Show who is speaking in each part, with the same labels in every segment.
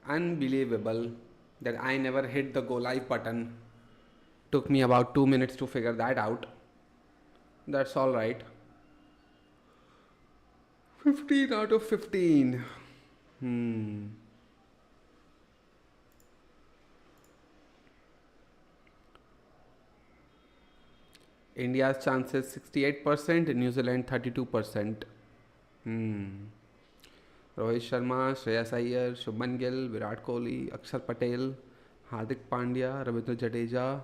Speaker 1: Unbelievable that I never hit the go live button. Took me about 2 minutes to figure that out. That's all right. 15 out of 15. Hmm. India's chances 68%, New Zealand 32%. Hmm. Rohit Sharma, Shreyas Iyer, Shubman Gill, Virat Kohli, Akshar Patel, Hardik Pandya, Ravindra Jadeja,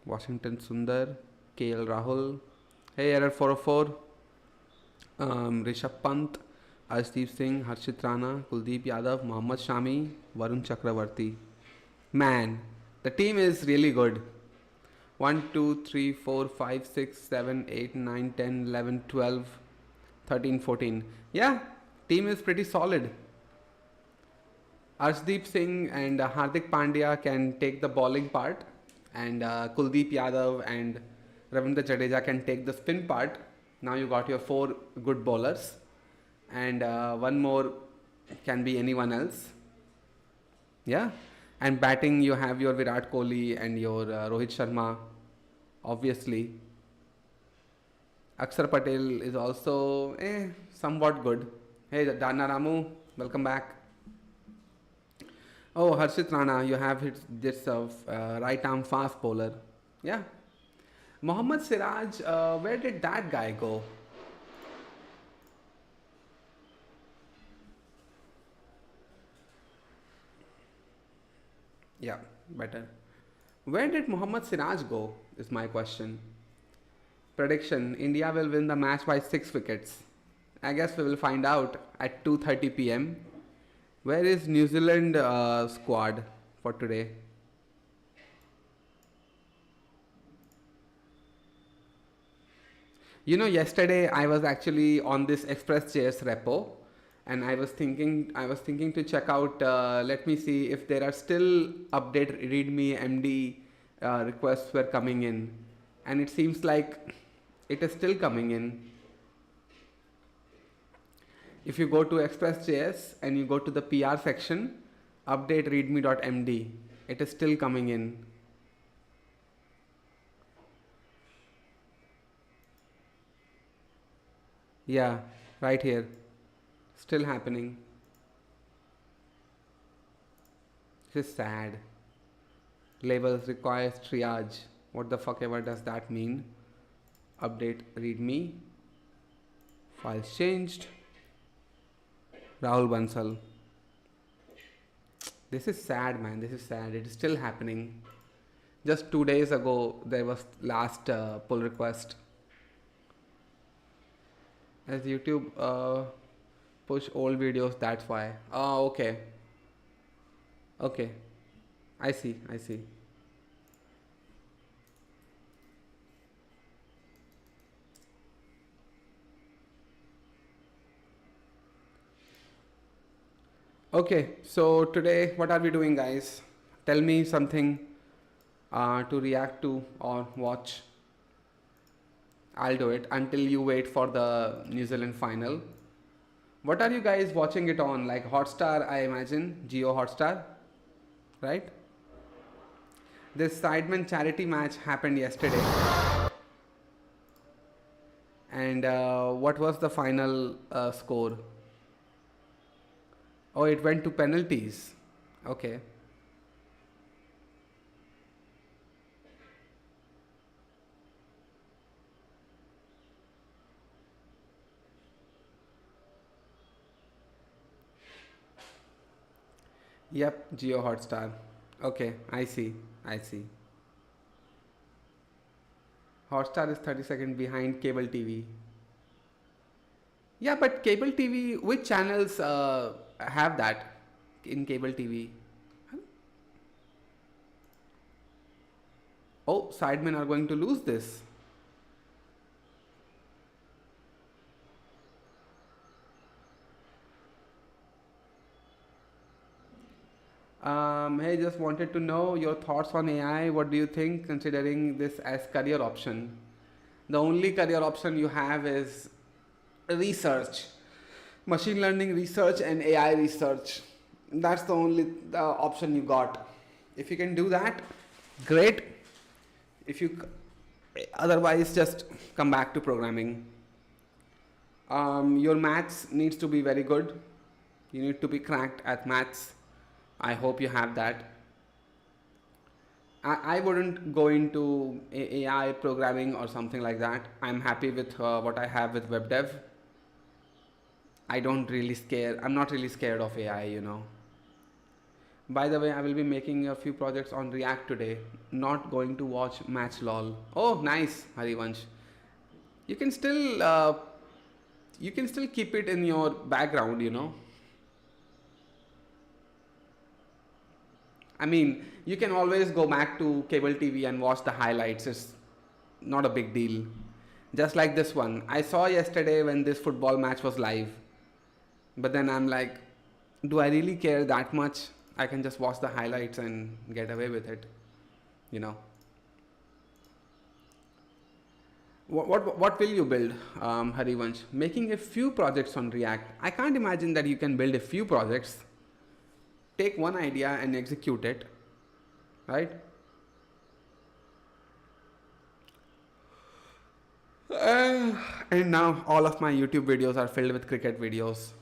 Speaker 1: Washington Sundar, KL Rahul. Hey, error 404. Rishabh Pant, Arshdeep Singh, Harshit Rana, Kuldeep Yadav, Mohammad Shami, Varun Chakravarti. Man, the team is really good. 1, 2, 3, 4, 5, 6, 7, 8, 9, 10, 11, 12, 13, 14. Yeah, team is pretty solid. Arshdeep Singh and Hardik Pandya can take the bowling part, and Kuldeep Yadav and Ravindra Jadeja can take the spin part. Now you got your four good bowlers, and one more can be anyone else. Yeah, and batting you have your Virat Kohli and your Rohit Sharma, obviously. Akshar Patel is also somewhat good. Hey, Dana Ramu, welcome back. Oh, Harshit Rana, you have hit this right arm fast bowler. Yeah. Mohammad Siraj, where did that guy go? Yeah, better. Where did Mohammad Siraj go? Is my question. Prediction: India will win the match by 6 wickets. I guess we will find out at 2:30 p.m. Where is New Zealand squad for today? You know, yesterday I was actually on this Express.js repo, and I was thinking to check out. Let me see if there are still update README MD requests were coming in, and it seems like it is still coming in. If you go to Express.js and you go to the PR section, update readme.md, it is still coming in. Yeah, right here, still happening. This is sad. Labels requires triage. What the fuck ever does that mean? Update readme. Files changed. Rahul Bansal. This is sad, man. This is sad. It is still happening. Just 2 days ago, there was last pull request. As YouTube push old videos, that's why. Oh, okay. Okay. I see. I see. Okay. So today, what are we doing, guys? Tell me something to react to or watch. I'll do it until you wait for the New Zealand final. What are you guys watching it on? Like Hotstar, I imagine. Geo Hotstar, right? This Sidemen charity match happened yesterday. And what was the final score? Oh, it went to penalties. Okay. Yep, Geo Hotstar. Okay, I see. I see. Hotstar is 30 seconds behind cable TV. Yeah, but cable TV, which channels have that in cable TV? Oh, Sidemen are going to lose this. Hey, just wanted to know your thoughts on AI. What do you think, considering this as career option? The only career option you have is research, machine learning research, and AI research. That's the only option you got. If you can do that, great. If you otherwise, just come back to programming. Your maths needs to be very good. You need to be cracked at maths. I hope you have that. I wouldn't go into AI programming or something like that. I'm happy with what I have with web dev. I'm not really scared of AI. By the way, I will be making a few projects on React today. Not going to watch Match Lol. Oh, nice, Harivansh. You can still keep it in your background. I mean, you can always go back to cable TV and watch the highlights. It's not a big deal. Just like this one. I saw yesterday when this football match was live. But then I'm like, do I really care that much? I can just watch the highlights and get away with it. You know. What will you build, Harivansh? Making a few projects on React. I can't imagine that you can build a few projects, take one idea and execute it, right? And now all of my YouTube videos are filled with cricket videos.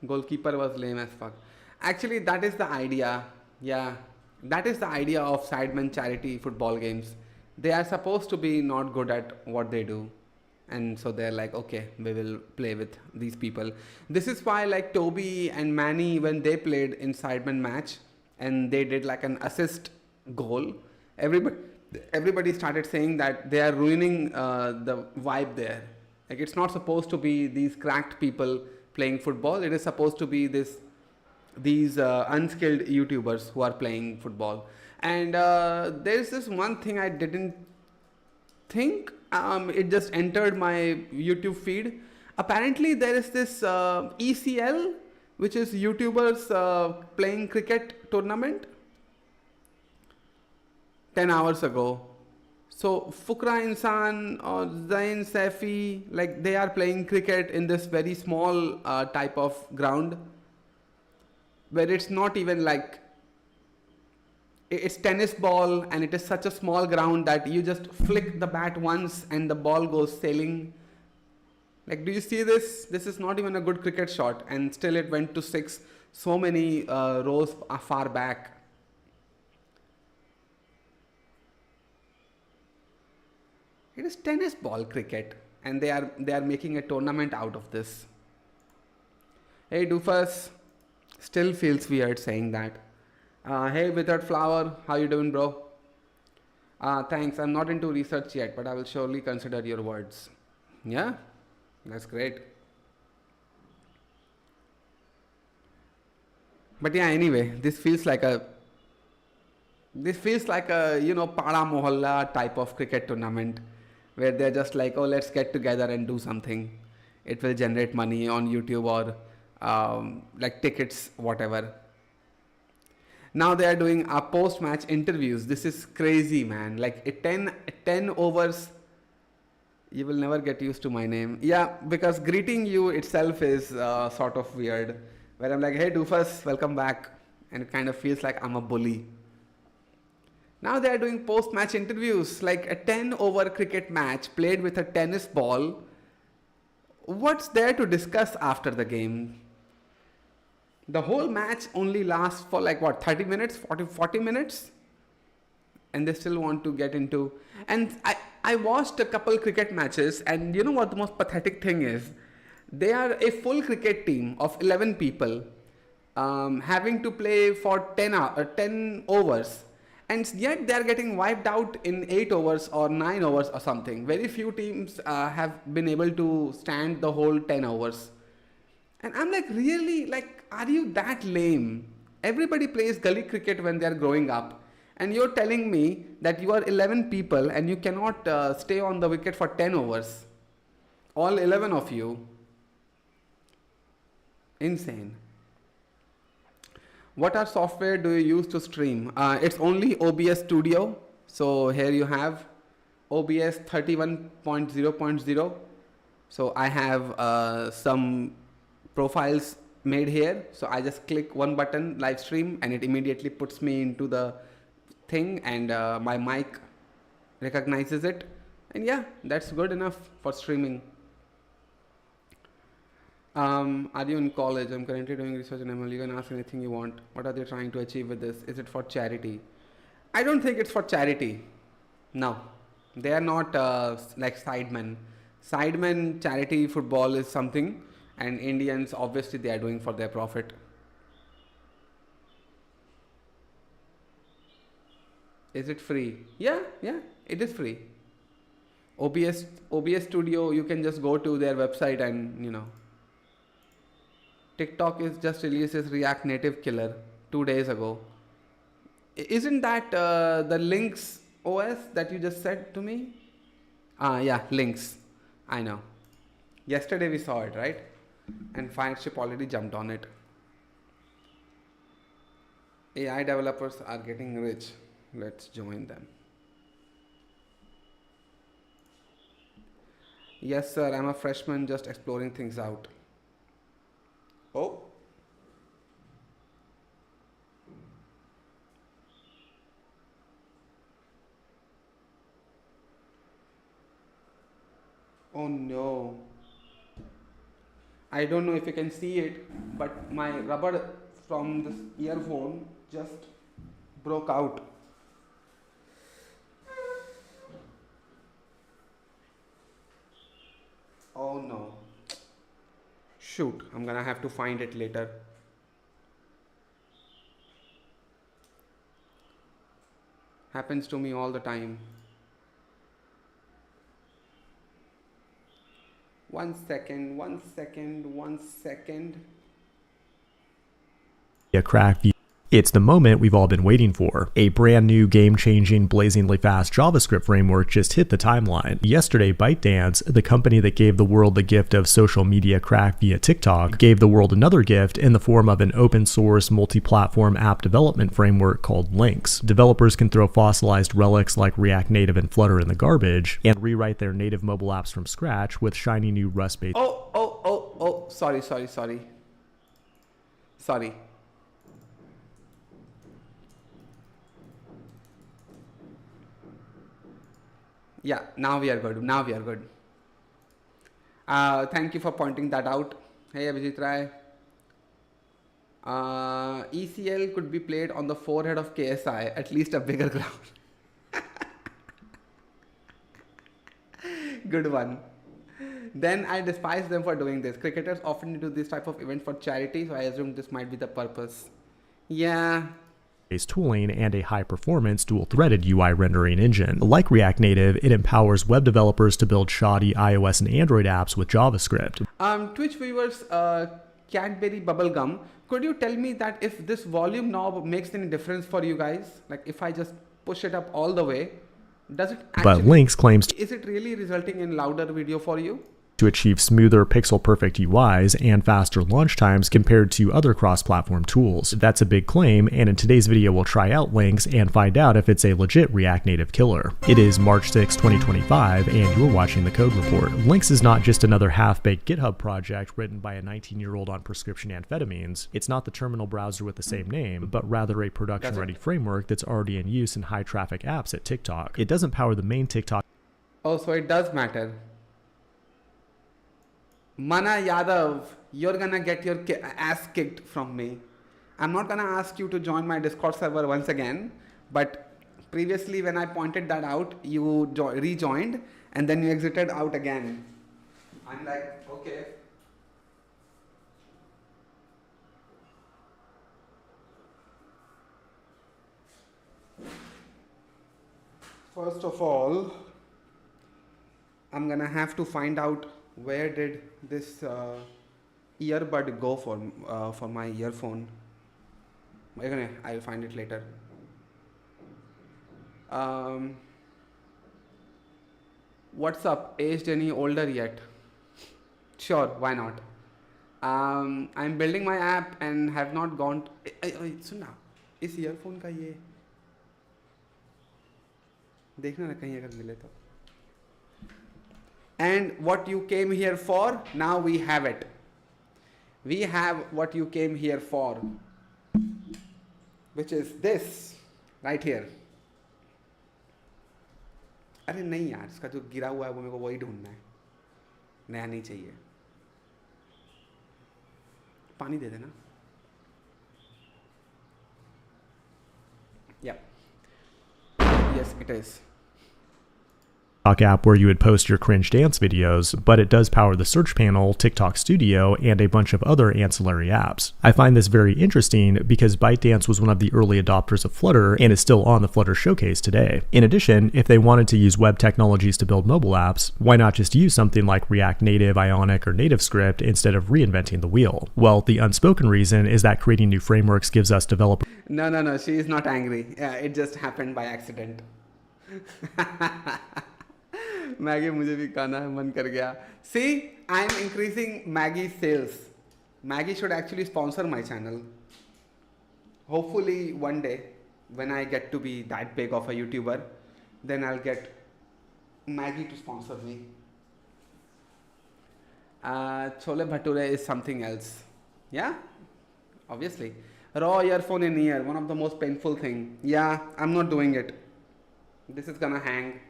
Speaker 1: Goalkeeper was lame as fuck. Actually, that is the idea. Yeah, that is the idea of Sidemen charity football games. They are supposed to be not good at what they do. And so they're like, okay, we will play with these people. This is why, like Toby and Manny, when they played in Sidemen match and they did like an assist goal, everybody started saying that they are ruining the vibe there. Like, it's not supposed to be these cracked people playing football. It is supposed to be these unskilled YouTubers who are playing football. And there's this one thing I didn't think. It just entered my YouTube feed. Apparently, there is this ECL, which is YouTubers playing cricket tournament. 10 hours ago. So Fukra Insan or Zain Saifi, like they are playing cricket in this very small type of ground where it's not even like, it's tennis ball and it is such a small ground that you just flick the bat once and the ball goes sailing. Like, do you see this? This is not even a good cricket shot and still it went to 6 so many rows far back. It is tennis ball cricket and they are making a tournament out of this. Hey Doofus, still feels weird saying that. Hey Withered Flower, how you doing, bro? Thanks, I'm not into research yet, but I will surely consider your words. Yeah, that's great. But yeah, anyway, this feels like a Pada Mohalla type of cricket tournament where they're just like, oh, let's get together and do something. It will generate money on YouTube or like tickets, whatever. Now they are doing post-match interviews. This is crazy, man. Like 10 overs. You will never get used to my name. Yeah, because greeting you itself is sort of weird. Where I'm like, hey Doofus, welcome back. And it kind of feels like I'm a bully. Now they are doing post-match interviews, like a 10-over cricket match played with a tennis ball. What's there to discuss after the game? The whole match only lasts for like what, 30 minutes, 40 minutes? And they still want to get into... And I watched a couple cricket matches and you know what the most pathetic thing is? They are a full cricket team of 11 people having to play for 10 overs. And yet they are getting wiped out in 8 overs or 9 overs or something. Very few teams have been able to stand the whole 10 overs. And I'm like, really? Like, are you that lame? Everybody plays gully cricket when they're growing up. And you're telling me that you are 11 people and you cannot stay on the wicket for 10 overs. All 11 of you. Insane. What software do you use to stream? It's only OBS Studio. So here you have OBS 31.0.0. So I have some profiles made here. So I just click one button, live stream, and it immediately puts me into the thing, and my mic recognizes it, and yeah, that's good enough for streaming. Are you in college? I'm currently doing research in ML. You can ask anything you want. What are they trying to achieve with this? Is it for charity? I don't think it's for charity. No, they are not like sidemen. Sidemen charity football is something, and Indians obviously they are doing for their profit. Is it free? Yeah, it is free. OBS Studio, you can just go to their website and TikTok is just released its React Native killer 2 days ago. Isn't that the Lynx OS that you just said to me? Yeah, Lynx. I know. Yesterday we saw it, right? And Fireship already jumped on it. AI developers are getting rich. Let's join them. Yes, sir. I'm a freshman just exploring things out. Oh. Oh no. I don't know if you can see it, but my rubber from this earphone just broke out. Oh no. Shoot, I'm gonna have to find it later. Happens to me all the time. One second.
Speaker 2: A crack view. It's the moment we've all been waiting for. A brand new game-changing, blazingly fast JavaScript framework just hit the timeline. Yesterday, ByteDance, the company that gave the world the gift of social media crack via TikTok, gave the world another gift in the form of an open-source, multi-platform app development framework called Lynx. Developers can throw fossilized relics like React Native and Flutter in the garbage and rewrite their native mobile apps from scratch with shiny new Rust-based...
Speaker 1: Sorry. Yeah, now we are good. Thank you for pointing that out. Hey, Abhijit Rai. ECL could be played on the forehead of KSI, at least a bigger ground. Good one. Then I despise them for doing this. Cricketers often do this type of event for charity, so I assume this might be the purpose. Yeah.
Speaker 2: Tooling and a high-performance dual-threaded UI rendering engine. Like React Native, it empowers web developers to build shoddy iOS and Android apps with JavaScript.
Speaker 1: Twitch viewers, Cadbury Bubblegum, could you tell me that if this volume knob makes any difference for you guys? Like if I just push it up all the way, does it actually...
Speaker 2: But Lynx claims...
Speaker 1: Is it really resulting in louder video for you?
Speaker 2: ...to achieve smoother pixel-perfect UIs and faster launch times compared to other cross-platform tools. That's a big claim, and in today's video we'll try out Lynx and find out if it's a legit React Native killer. It is March 6, 2025, and you're watching The Code Report. Lynx is not just another half-baked GitHub project written by a 19-year-old on prescription amphetamines. It's not the terminal browser with the same name, but rather a production-ready framework that's already in use in high-traffic apps at TikTok. It doesn't power the main TikTok...
Speaker 1: Oh, so it does matter. Mana Yadav, you're gonna get your ass kicked from me. I'm not gonna ask you to join my Discord server once again, but previously when I pointed that out, you rejoined and then you exited out again. I'm like, okay. First of all, I'm gonna have to find out where did this earbud go for my earphone. I'll find it later. What's up? Aged any older yet? Sure, why not? I'm building my app and have not gone. सुनना, इस earphone का ये देखना ना कहीं अगर मिले तो. And what you came here for, now we have it. We have what you came here for, which is this right here. अरे नहीं यार, इसका जो गिरा हुआ है वो मेरे को वही ढूंढना है, नया नहीं चाहिए. पानी दे देना. Yeah. Yes, it is.
Speaker 2: App where you would post your cringe dance videos, but it does power the search panel, TikTok Studio, and a bunch of other ancillary apps. I find this very interesting because ByteDance was one of the early adopters of Flutter and is still on the Flutter showcase today. In addition, if they wanted to use web technologies to build mobile apps, why not just use something like React Native, Ionic, or NativeScript instead of reinventing the wheel? Well, the unspoken reason is that creating new frameworks gives us developers.
Speaker 1: No, she is not angry. Yeah, it just happened by accident. Maggi मुझे भी खाना है, मन कर गया. See, I am increasing Maggi sales. Maggi should actually sponsor my channel. Hopefully one day, when I get to be that big of a YouTuber, then I'll get Maggi to sponsor me. Chole bhature is something else. Yeah, obviously. Raw earphone in ear, one of the most painful thing. Yeah, I'm not doing it. This is gonna hang.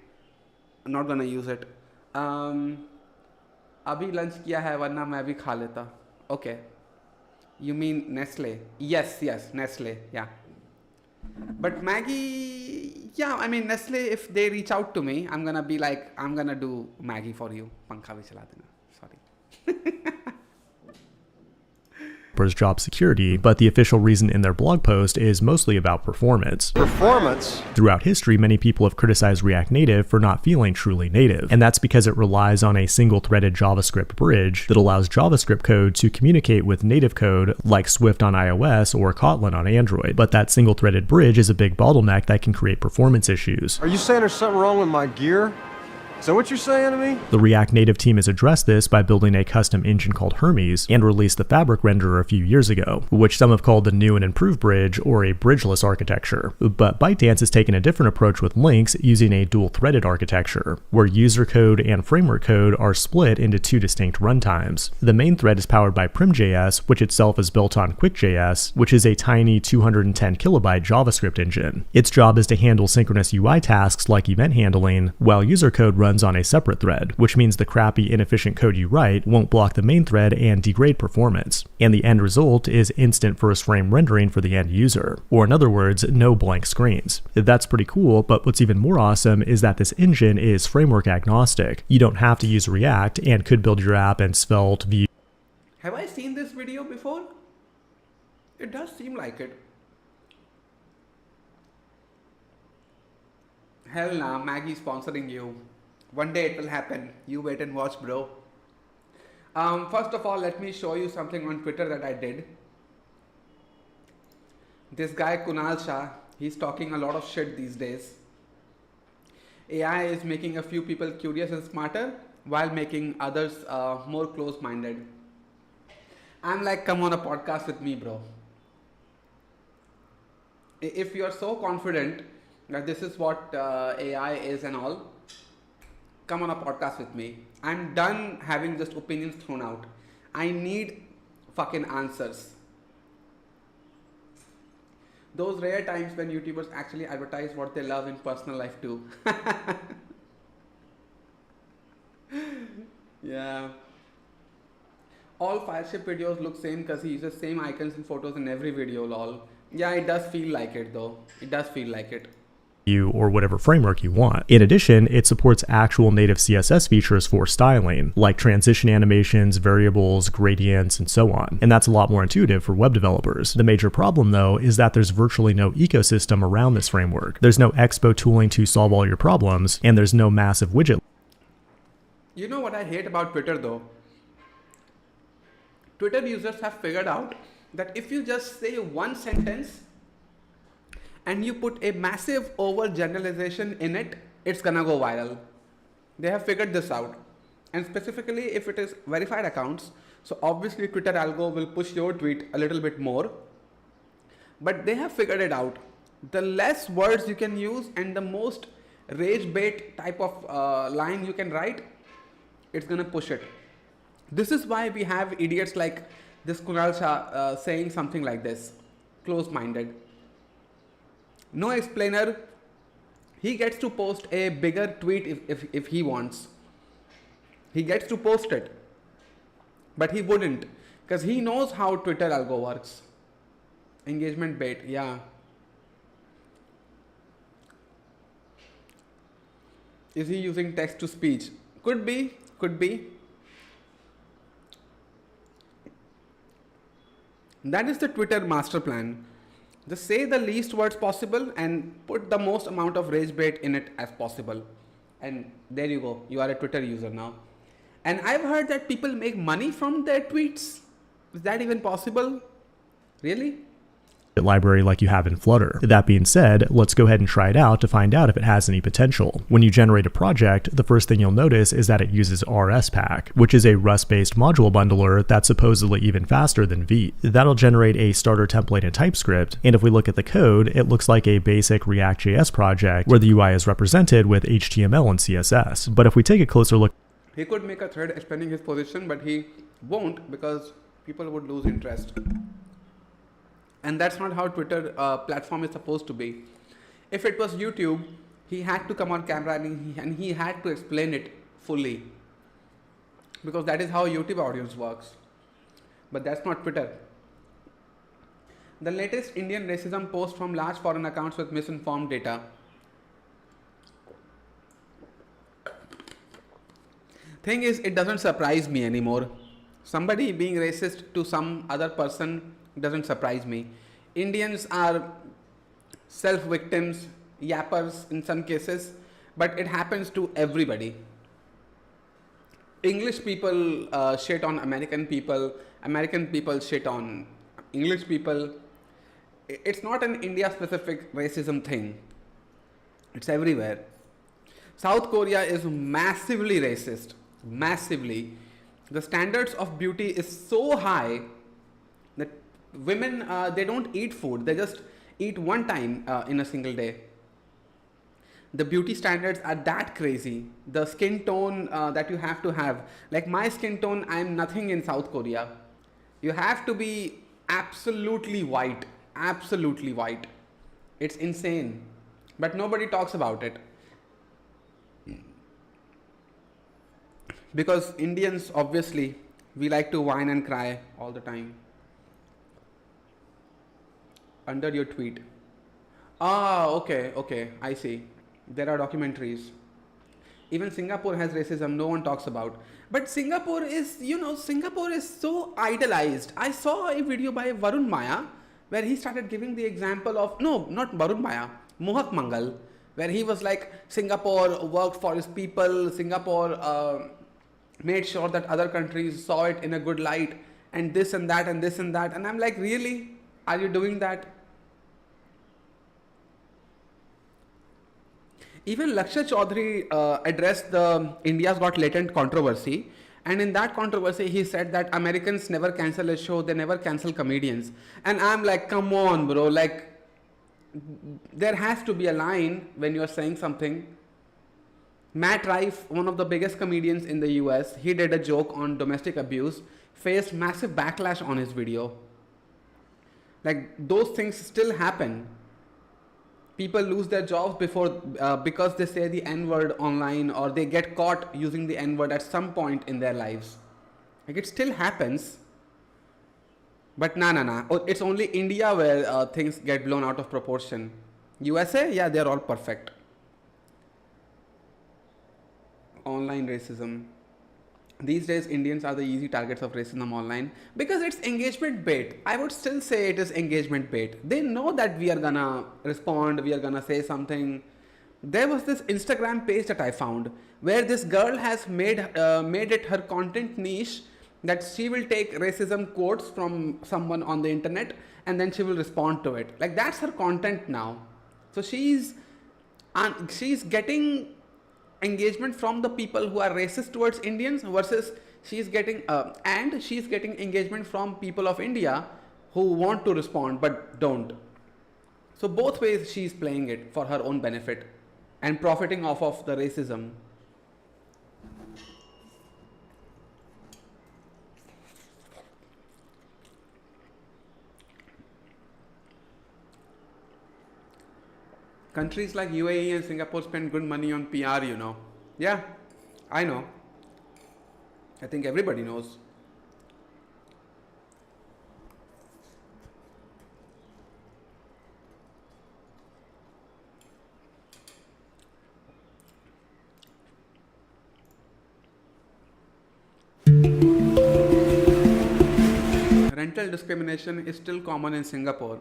Speaker 1: I'm not gonna use it. अभी lunch किया है वरना मैं भी खा लेता. Okay. You mean Nestle? Yes, Nestle. Yeah. But Maggi, yeah, I mean Nestle, if they reach out to me, I'm gonna be like, I'm gonna do Maggi for you. पंखा भी चला देना. Sorry.
Speaker 2: Job security, but the official reason in their blog post is mostly about performance. Throughout history, many people have criticized React Native for not feeling truly native, and that's because it relies on a single-threaded JavaScript bridge that allows JavaScript code to communicate with native code like Swift on iOS or Kotlin on Android. But that single-threaded bridge is a big bottleneck that can create performance issues.
Speaker 3: Are you saying there's something wrong with my gear? Is that what you're saying to me?
Speaker 2: The React Native team has addressed this by building a custom engine called Hermes and released the Fabric renderer a few years ago, which some have called the new and improved bridge or a bridgeless architecture. But ByteDance has taken a different approach with Lynx using a dual-threaded architecture, where user code and framework code are split into two distinct runtimes. The main thread is powered by Prim.js, which itself is built on Quick.js, which is a tiny 210 kilobyte JavaScript engine. Its job is to handle synchronous UI tasks like event handling, while user code runs on a separate thread, which means the crappy, inefficient code you write won't block the main thread and degrade performance. And the end result is instant first frame rendering for the end user, or in other words, no blank screens. That's pretty cool, but what's even more awesome is that this engine is framework agnostic. You don't have to use React and could build your app in Svelte, Vue.
Speaker 1: Have I seen this video before? It does seem like it. Hell nah, Maggi sponsoring you. One day it will happen. You wait and watch, bro. First of all, let me show you something on Twitter that I did. This guy Kunal Shah, he's talking a lot of shit these days. AI is making a few people curious and smarter while making others more close-minded. I'm like, come on a podcast with me, bro. If you're so confident that this is what AI is and all, come on a podcast with me. I'm done having just opinions thrown out. I need fucking answers. Those rare times when YouTubers actually advertise what they love in personal life too. Yeah. All Fireship videos look same because he uses same icons and photos in every video, lol. Yeah, it does feel like it though. It does feel like it.
Speaker 2: Or whatever framework you want. In addition, it supports actual native CSS features for styling, like transition animations, variables, gradients, and so on. And that's a lot more intuitive for web developers. The major problem, though, is that there's virtually no ecosystem around this framework. There's no Expo tooling to solve all your problems, and there's no massive widget.
Speaker 1: You know what I hate about Twitter, though? Twitter users have figured out that if you just say one sentence, and you put a massive overgeneralization in it, it's gonna go viral. They have figured this out. And specifically if it is verified accounts, so obviously Twitter algo will push your tweet a little bit more. But they have figured it out. The less words you can use and the most rage bait type of line you can write, it's gonna push it. This is why we have idiots like this Kunal Shah saying something like this, close-minded. No explainer. He gets to post a bigger tweet if he wants. He gets to post it. But he wouldn't, because he knows how Twitter algo works. Engagement bait, yeah. Is he using text to speech? Could be, could be. That is the Twitter master plan. Just say the least words possible and put the most amount of rage bait in it as possible. And there you go. You are a Twitter user now. And I've heard that people make money from their tweets. Is that even possible? Really?
Speaker 2: Library like you have in Flutter. That being said, let's go ahead and try it out to find out if it has any potential. When you generate a project, the first thing you'll notice is that it uses RSPack, which is a Rust-based module bundler that's supposedly even faster than Vite. That'll generate a starter template in TypeScript, and if we look at the code, it looks like a basic React.js project where the UI is represented with HTML and CSS. But if we take a closer look,
Speaker 1: He could make a thread explaining his position, but he won't because people would lose interest. And that's not how Twitter platform is supposed to be. If it was YouTube, he had to come on camera and he had to explain it fully. Because that is how YouTube audience works. But that's not Twitter. The latest Indian racism post from large foreign accounts with misinformed data. Thing is, it doesn't surprise me anymore. Somebody being racist to some other person doesn't surprise me. Indians are self-victims, yappers in some cases, but it happens to everybody. English people shit on American people shit on English people. It's not an India-specific racism thing. It's everywhere. South Korea is massively racist, massively. The standards of beauty is so high that women, they don't eat food, they just eat one time in a single day. The beauty standards are that crazy. The skin tone that you have to have, like my skin tone, I'm nothing in South Korea. You have to be absolutely white, absolutely white. It's insane, but nobody talks about it. Because Indians, obviously, we like to whine and cry all the time. Under your tweet. Ah, okay, I see. There are documentaries. Even Singapore has racism no one talks about. But Singapore is, Singapore is so idolized. I saw a video by Varun Maya where he started giving the example of, no, not Varun Maya, Mohak Mangal, where he was like, Singapore worked for his people, Singapore made sure that other countries saw it in a good light, and this and that and this and that. And I'm like, really? Are you doing that? Even Lakshya Chaudhary addressed the India's Got Latent controversy, and in that controversy he said that Americans never cancel a show, they never cancel comedians. And I'm like, come on bro, like there has to be a line when you're saying something. Matt Rife, one of the biggest comedians in the US, he did a joke on domestic abuse, faced massive backlash on his video. Like those things still happen. People lose their jobs because they say the N-word online, or they get caught using the N-word at some point in their lives. Like it still happens. But nah. It's only India where things get blown out of proportion. USA, yeah, they're all perfect. Online racism. These days, Indians are the easy targets of racism online because it's engagement bait. I would still say it is engagement bait. They know that we are gonna respond, we are gonna say something. There was this Instagram page that I found where this girl has made it her content niche that she will take racism quotes from someone on the internet and then she will respond to it. Like that's her content now. So she's getting engagement from the people who are racist towards Indians versus she's getting engagement from people of India who want to respond but don't. So both ways she's playing it for her own benefit and profiting off of the racism. Countries like UAE and Singapore spend good money on PR, you know. Yeah, I know. I think everybody knows. Rental discrimination is still common in Singapore.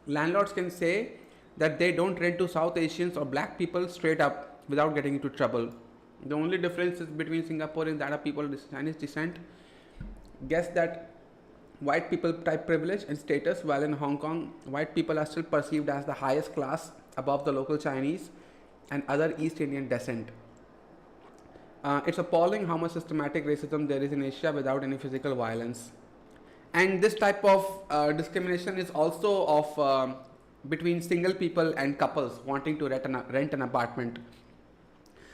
Speaker 1: Landlords can say that they don't rent to South Asians or black people straight up without getting into trouble. The only difference is between Singapore and that of people of Chinese descent. Guess that white people type privilege and status, while in Hong Kong, white people are still perceived as the highest class above the local Chinese and other East Indian descent. It's appalling how much systematic racism there is in Asia without any physical violence. And this type of discrimination is also of between single people and couples wanting to rent an apartment.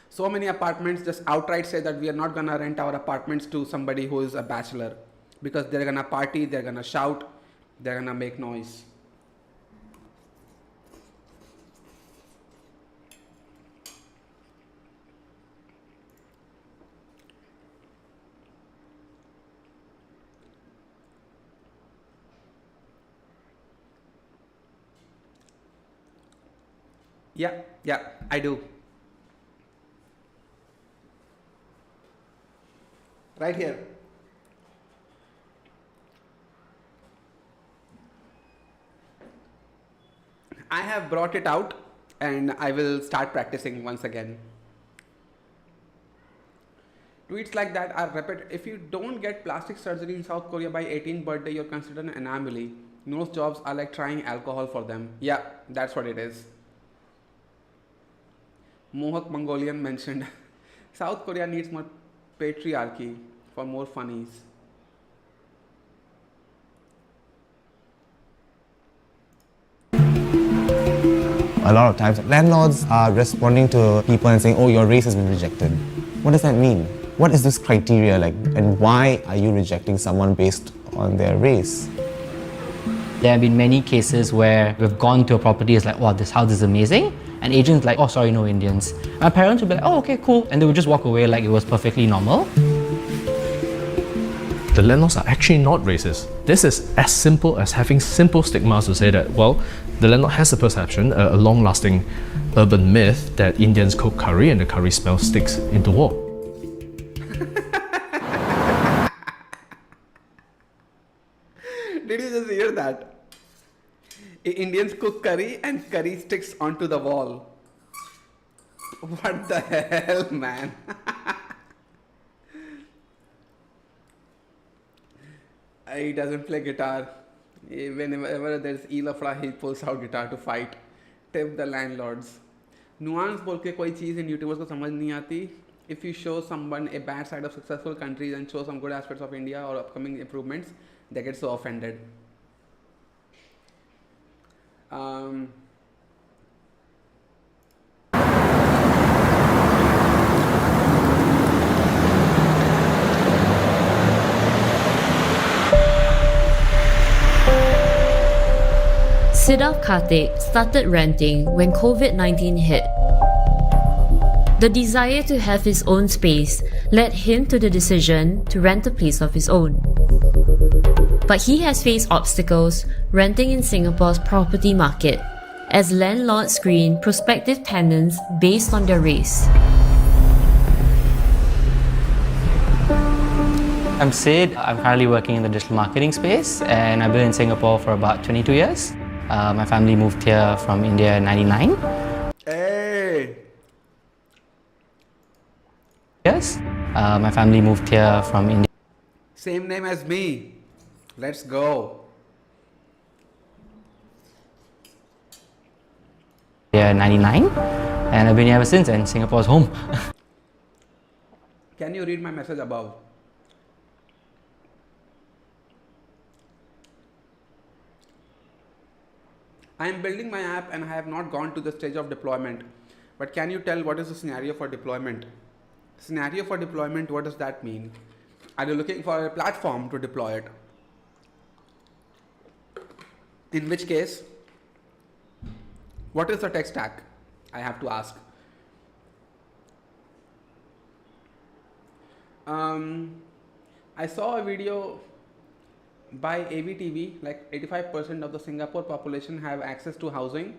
Speaker 1: So many apartments just outright say that we are not gonna rent our apartments to somebody who is a bachelor because they're gonna party, they're gonna shout, they're gonna make noise. Yeah, I do. Right here. I have brought it out and I will start practicing once again. Tweets like that are repeated. If you don't get plastic surgery in South Korea by 18th birthday, you're considered an anomaly. Most jobs are like trying alcohol for them. Yeah, that's what it is. Mohawk Mongolian mentioned South Korea needs more patriarchy for more funnies.
Speaker 4: A lot of times, landlords are responding to people and saying, oh, your race has been rejected. What does that mean? What is this criteria like, and why are you rejecting someone based on their race?
Speaker 5: There have been many cases where we've gone to a property, it's like, wow, this house is amazing. And agents like, oh, sorry, no Indians. My parents would be like, oh, okay, cool. And they would just walk away like it was perfectly normal.
Speaker 6: The landlords are actually not racist. This is as simple as having simple stigmas to say that, well, the landlord has a perception, a long-lasting urban myth that Indians cook curry and the curry smell sticks into wall.
Speaker 1: Did you just hear that? Indians cook curry and curry sticks onto the wall. What the hell, man? He doesn't play guitar. Whenever there's e-lafra, he pulls out guitar to fight. Tip the landlords. Nuance बोल के कोई चीज़ इन YouTubers को समझ नहीं आती. If you show someone a bad side of successful countries and show some good aspects of India or upcoming improvements, they get so offended.
Speaker 7: Siddharth Karthik started renting when COVID-19 hit. The desire to have his own space led him to the decision to rent a place of his own. But he has faced obstacles renting in Singapore's property market, as landlords screen prospective tenants based on their race.
Speaker 5: I'm Sid. I'm currently working in the digital marketing space and I've been in Singapore for about 22 years. My family moved here from India in 99.
Speaker 1: Hey!
Speaker 5: Yes. My family moved here from India.
Speaker 1: Same name as me. Let's go.
Speaker 5: In 99 and I've been here ever since and Singapore's home.
Speaker 1: Can you read my message above? I am building my app and I have not gone to the stage of deployment. But can you tell what is the scenario for deployment? Scenario for deployment, what does that mean? Are you looking for a platform to deploy it? In which case, What is the tech stack? I have to ask. I saw a video by AVTV, like 85% of the Singapore population have access to housing,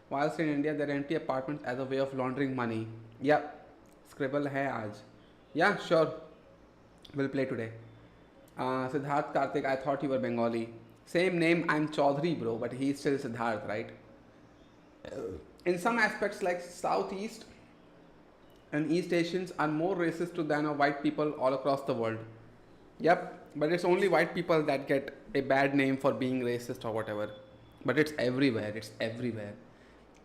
Speaker 1: whilst in India they rent apartments as a way of laundering money. Yeah, scribble hai aaj. Yeah, sure. We'll play today. Siddharth Karthik, I thought you were Bengali. Same name, I'm Chaudhary, bro, but he's still Siddharth, right? In some aspects, like Southeast and East Asians are more racist than white people all across the world. Yep, but it's only white people that get a bad name for being racist or whatever. But it's everywhere, it's everywhere.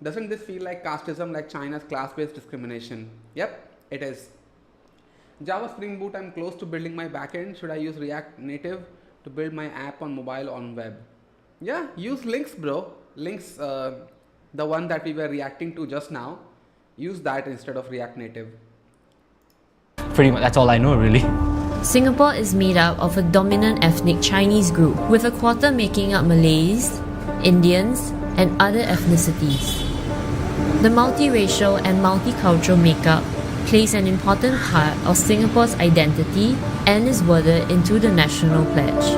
Speaker 1: Doesn't this feel like casteism, like China's class-based discrimination? Yep, it is. Java Spring Boot, I'm close to building my backend. Should I use React Native to build my app on mobile on web? Yeah, use Links, bro. Links, the one that we were reacting to just now. Use that instead of React Native.
Speaker 5: Pretty much, that's all I know really.
Speaker 7: Singapore is made up of a dominant ethnic Chinese group, with a quarter making up Malays, Indians, and other ethnicities. The multiracial and multicultural makeup plays an important part of Singapore's identity and is worded into the National Pledge.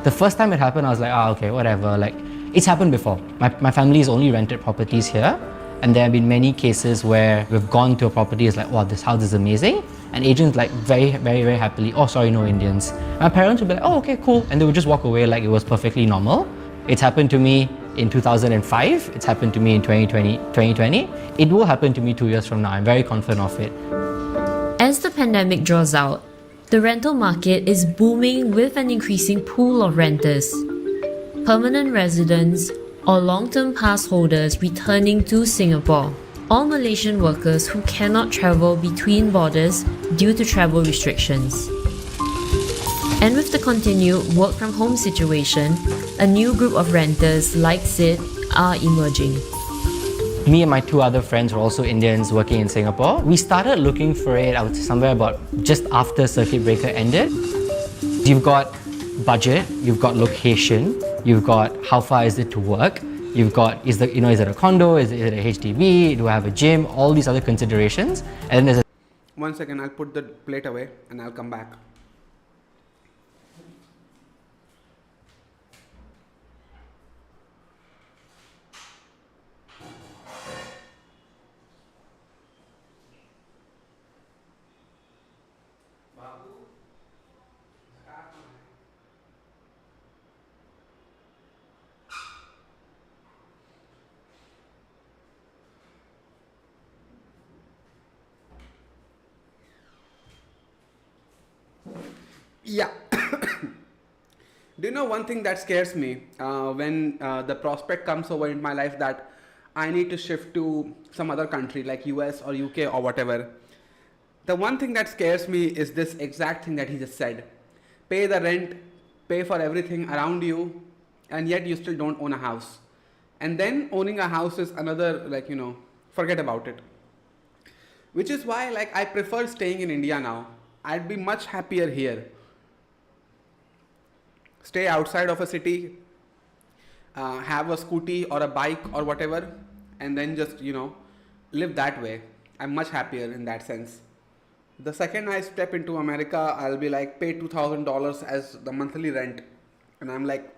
Speaker 5: The first time it happened, I was like, okay, whatever. Like, it's happened before. My family's only rented properties here, and there have been many cases where we've gone to a property, it's like, wow, this house is amazing. And agents like very happily, oh, sorry, no Indians. My parents would be like, oh, okay, cool. And they would just walk away like it was perfectly normal. It's happened to me in 2005. It's happened to me in 2020. It will happen to me 2 years from now. I'm very confident of it.
Speaker 7: As the pandemic draws out, the rental market is booming with an increasing pool of renters. Permanent residents or long-term pass holders returning to Singapore. All Malaysian workers who cannot travel between borders due to travel restrictions. And with the continued work from home situation, a new group of renters like Sid are emerging.
Speaker 5: Me and my two other friends were also Indians working in Singapore. We started looking for it, I would say somewhere about just after Circuit Breaker ended. You've got budget, you've got location, you've got how far is it to work, you've got, is it a condo, is it a HDB, do I have a gym, all these other considerations. And then there's a
Speaker 1: 1 second, I'll put the plate away and I'll come back. Yeah. Do you know one thing that scares me when the prospect comes over in my life that I need to shift to some other country like US or UK or whatever? The one thing that scares me is this exact thing that he just said. Pay the rent, pay for everything around you, and yet you still don't own a house. And then owning a house is another, forget about it. Which is why I prefer staying in India now. I'd be much happier here. Stay outside of a city, have a scooty or a bike or whatever, and then just, live that way. I'm much happier in that sense. The second I step into America, I'll be like, pay $2,000 as the monthly rent. And I'm like,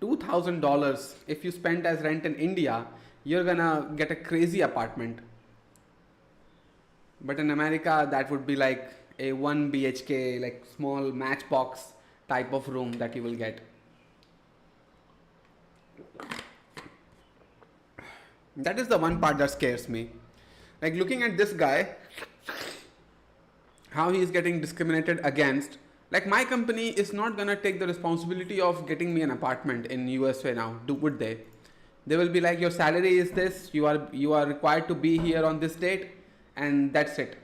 Speaker 1: $2,000, if you spend as rent in India, you're gonna get a crazy apartment. But in America, that would be like a 1 BHK, like small matchbox type of room that you will get. That is the one part that scares me. Like looking at this guy, how he is getting discriminated against. Like my company is not gonna take the responsibility of getting me an apartment in USA now, would they? They will be like, your salary is this, you are required to be here on this date, and that's it.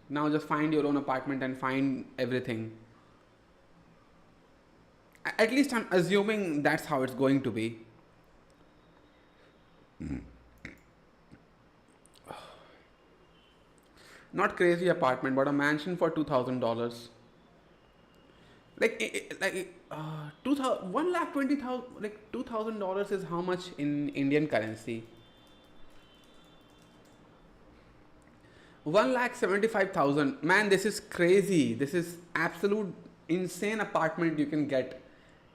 Speaker 1: Now just find your own apartment and find everything. At least I'm assuming that's how it's going to be. Not crazy apartment, but a mansion for $2,000. Like 2,000, 1,20,000, like $2,000 is how much in Indian currency? 1,75,000. Man, this is crazy. This is absolute insane apartment you can get.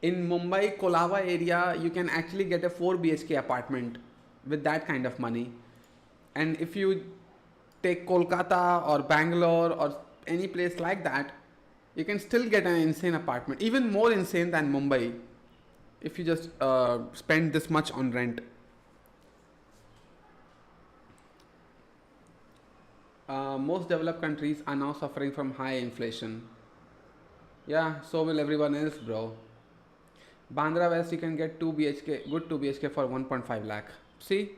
Speaker 1: In Mumbai, Kolava area, you can actually get a 4 BHK apartment with that kind of money. And if you take Kolkata or Bangalore or any place like that, you can still get an insane apartment, even more insane than Mumbai, if you just spend this much on rent. Most developed countries are now suffering from high inflation. Yeah, so will everyone else, bro. Bandra West, you can get 2 BHK, good 2 BHK for 1.5 lakh. See,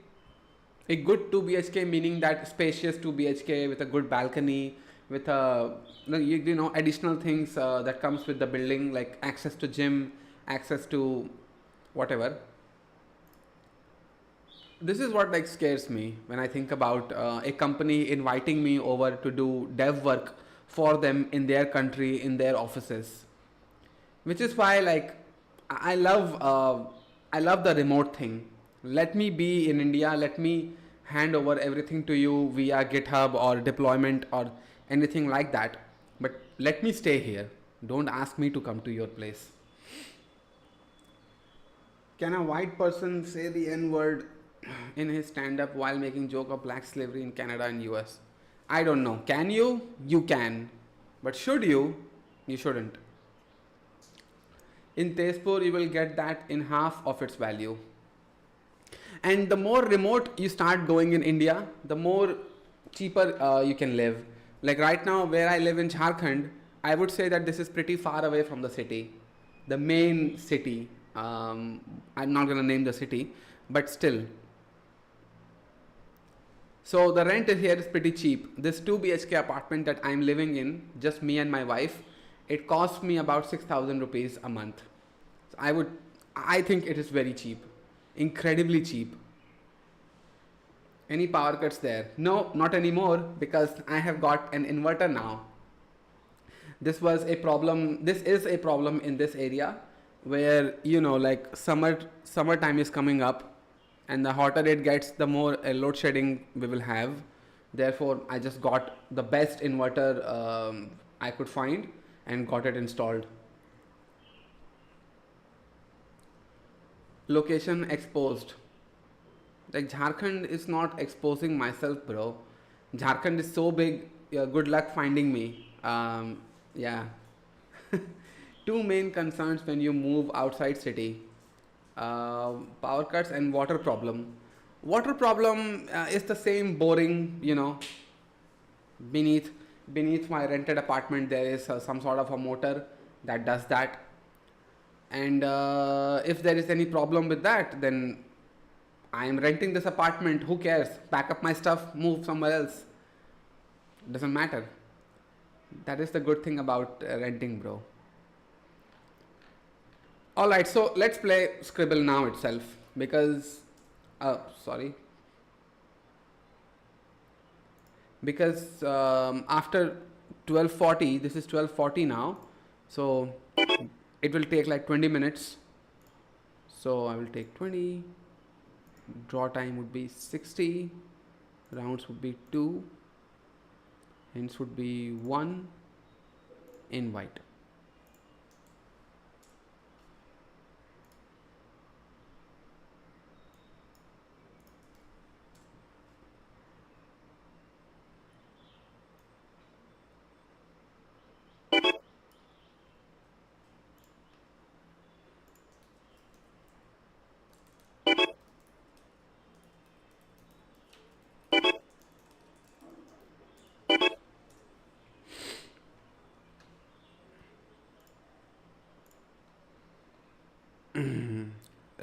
Speaker 1: a good 2 BHK meaning that spacious 2 BHK with a good balcony, with a you know additional things that comes with the building, like access to gym, access to whatever. This is what like scares me when I think about a company inviting me over to do dev work for them in their country, in their offices. Which is why like I love I love the remote thing. Let me be in India. Let me hand over everything to you via GitHub or deployment or anything like that. But let me stay here. Don't ask me to come to your place. Can a white person say the N word in his stand up while making joke of black slavery in Canada and US? I don't know. Can you? You can. But should you? You shouldn't. In Tezpur, you will get that in half of its value. And the more remote you start going in India, the more cheaper you can live. Like right now, where I live in Jharkhand, I would say that this is pretty far away from the city, the main city. I'm not gonna name the city, but still. So the rent here is pretty cheap. This 2 BHK apartment that I'm living in, just me and my wife, it costs me about 6,000 rupees a month. So I think it is very cheap, incredibly cheap. Any power cuts there? No, not anymore, because I have got an inverter now. This was a problem. This is a problem in this area, where you know, like summertime is coming up, and the hotter it gets, the more load shedding we will have. Therefore, I just got the best inverter I could find and got it installed. Location exposed. Like Jharkhand is not exposing myself, bro. Jharkhand is so big. Yeah, good luck finding me. Yeah. Two main concerns when you move outside city: power cuts and water problem. Water problem is the same boring, you know. Beneath my rented apartment, there is some sort of a motor that does that. And if there is any problem with that, then I am renting this apartment. Who cares? Pack up my stuff, move somewhere else. Doesn't matter. That is the good thing about renting, bro. Alright, so let's play Scribble now itself, because after 12:40, this is 12:40 now, so it will take like 20 minutes. So I will take 20. Draw time would be 60. Rounds would be 2. Hints would be 1. Invite.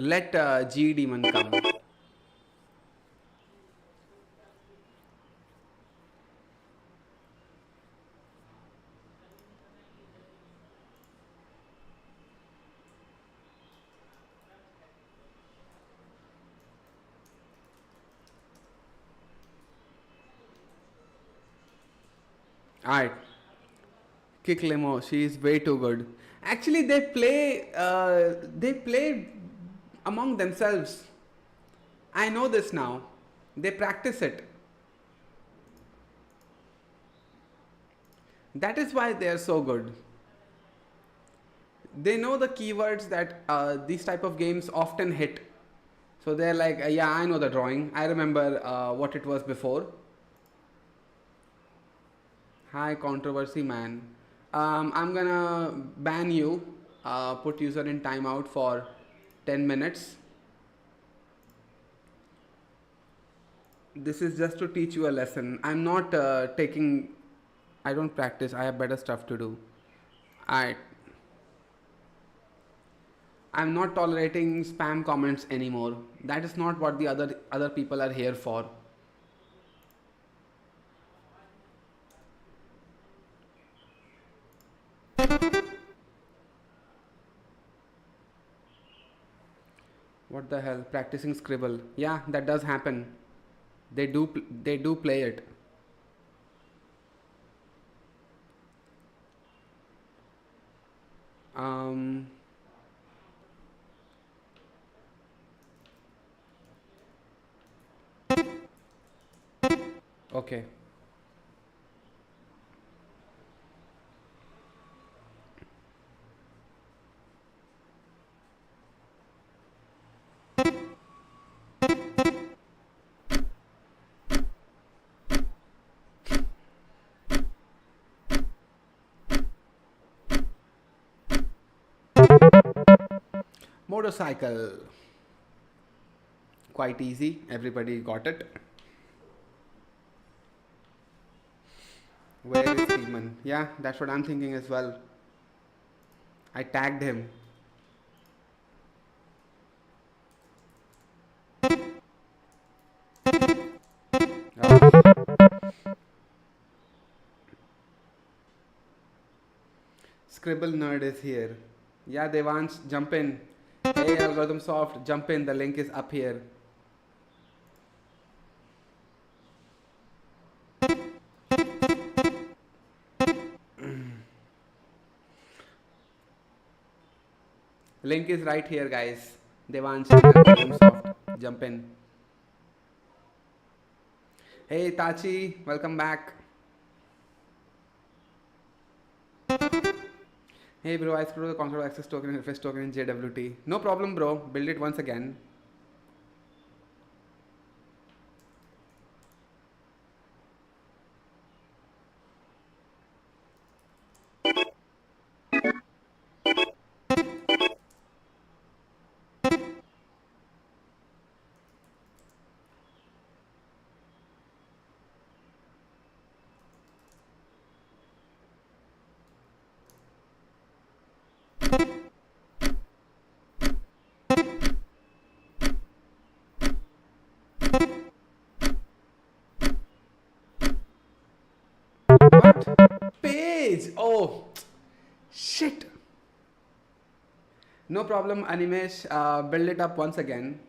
Speaker 1: Let G demon come. Alright. Kick Limo, she is way too good. Actually, they play among themselves. I know this now. They practice it. That is why they are so good. They know the keywords that these type of games often hit. So they're like, yeah, I know the drawing. I remember what it was before. Hi, controversy man. I'm gonna ban you. Put user in timeout for 10 minutes. This is just to teach you a lesson. I'm not I don't practice. I have better stuff to do. Alright. I'm not tolerating spam comments anymore. That is not what the other people are here for. What the hell? Practicing Scribble. Yeah, that does happen. They do play it. Okay. Motorcycle. Quite easy. Everybody got it. Where is Steedman? Yeah, that's what I'm thinking as well. I tagged him. Scribble nerd is here. Yeah, Devansh, jump in. Hey, Algorithm Soft, jump in. The link is up here. Link is right here, guys. Devansh, Algorithm Soft, jump in. Hey, Tachi, welcome back. Hey bro, I screwed the control access token and refresh token in JWT. No problem bro, build it once again. Page! Oh, shit. No problem, Animesh. Build it up once again.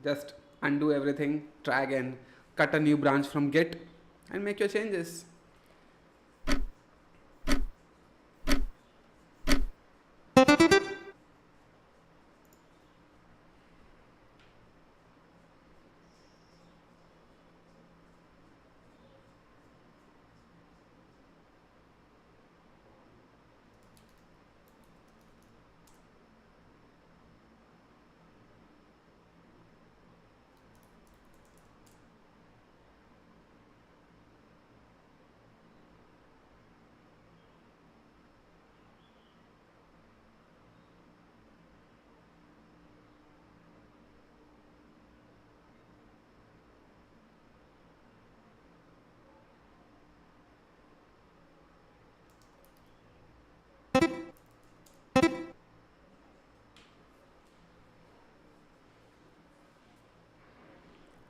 Speaker 1: Just undo everything, try again, cut a new branch from Git, and make your changes.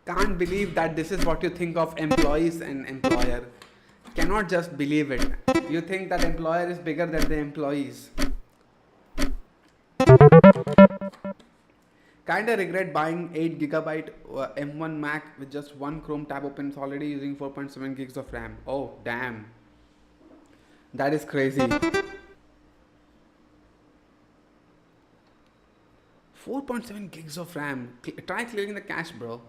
Speaker 1: Can't believe that this is what you think of employees and employer. Cannot just believe it. You think that employer is bigger than the employees. Kinda regret buying 8GB M1 Mac with just one Chrome tab open. It's already using 4.7 gigs of RAM. Oh damn. That is crazy. 4.7 gigs of RAM. Try clearing the cache, bro.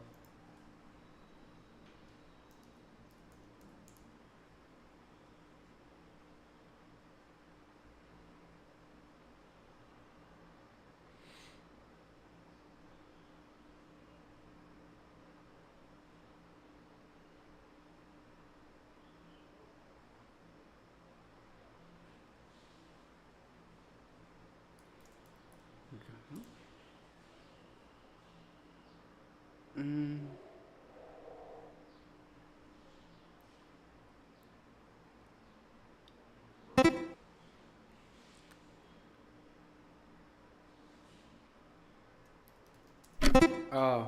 Speaker 1: Oh,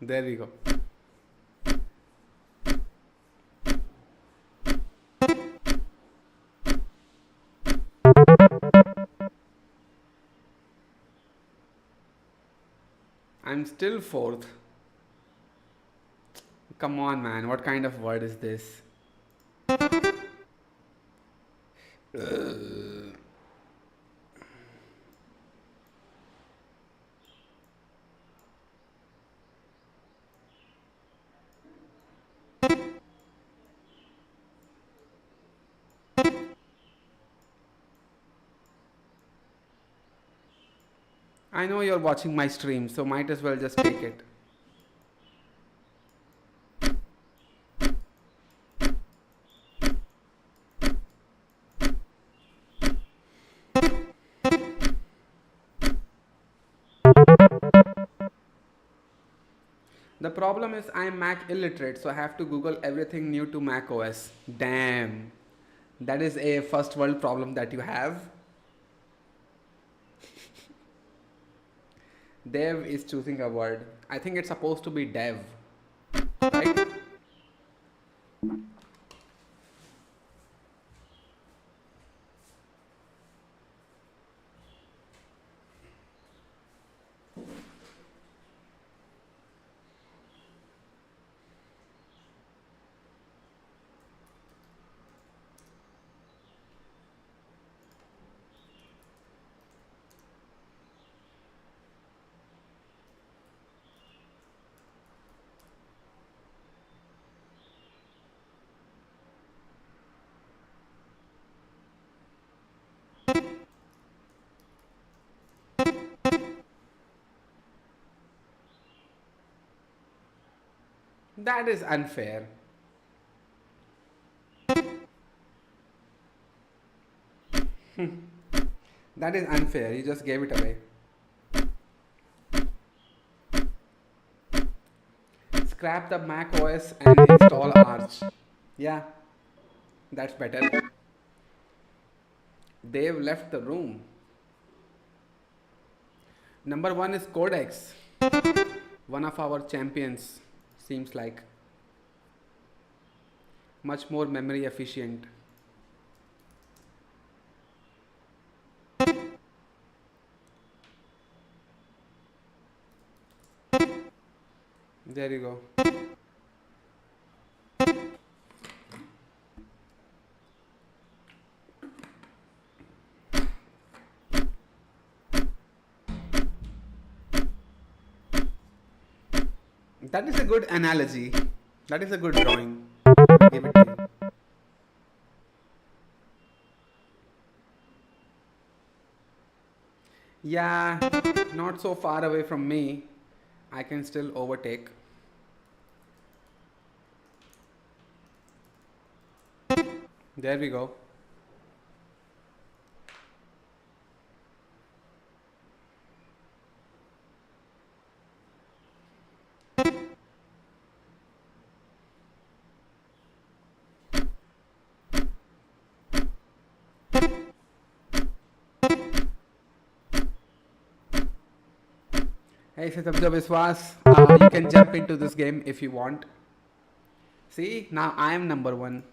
Speaker 1: there we go. I'm still fourth. Come on, man. What kind of word is this? I know you're watching my stream, so might as well just take it. The problem is I'm Mac illiterate, so I have to Google everything new to Mac OS. Damn. That is a first world problem that you have. Dev is choosing a word. I think it's supposed to be dev. Right? That is unfair. That is unfair. You just gave it away. Scrap the Mac OS and install Arch. Yeah, that's better. They've left the room. Number one is Codex. One of our champions, seems like. Much more memory efficient. There you go. That is a good analogy. That is a good drawing. Give it to you. Yeah, not so far away from me. I can still overtake. There we go. Hey Satabja Biswas, you can jump into this game if you want. See, now I am number one.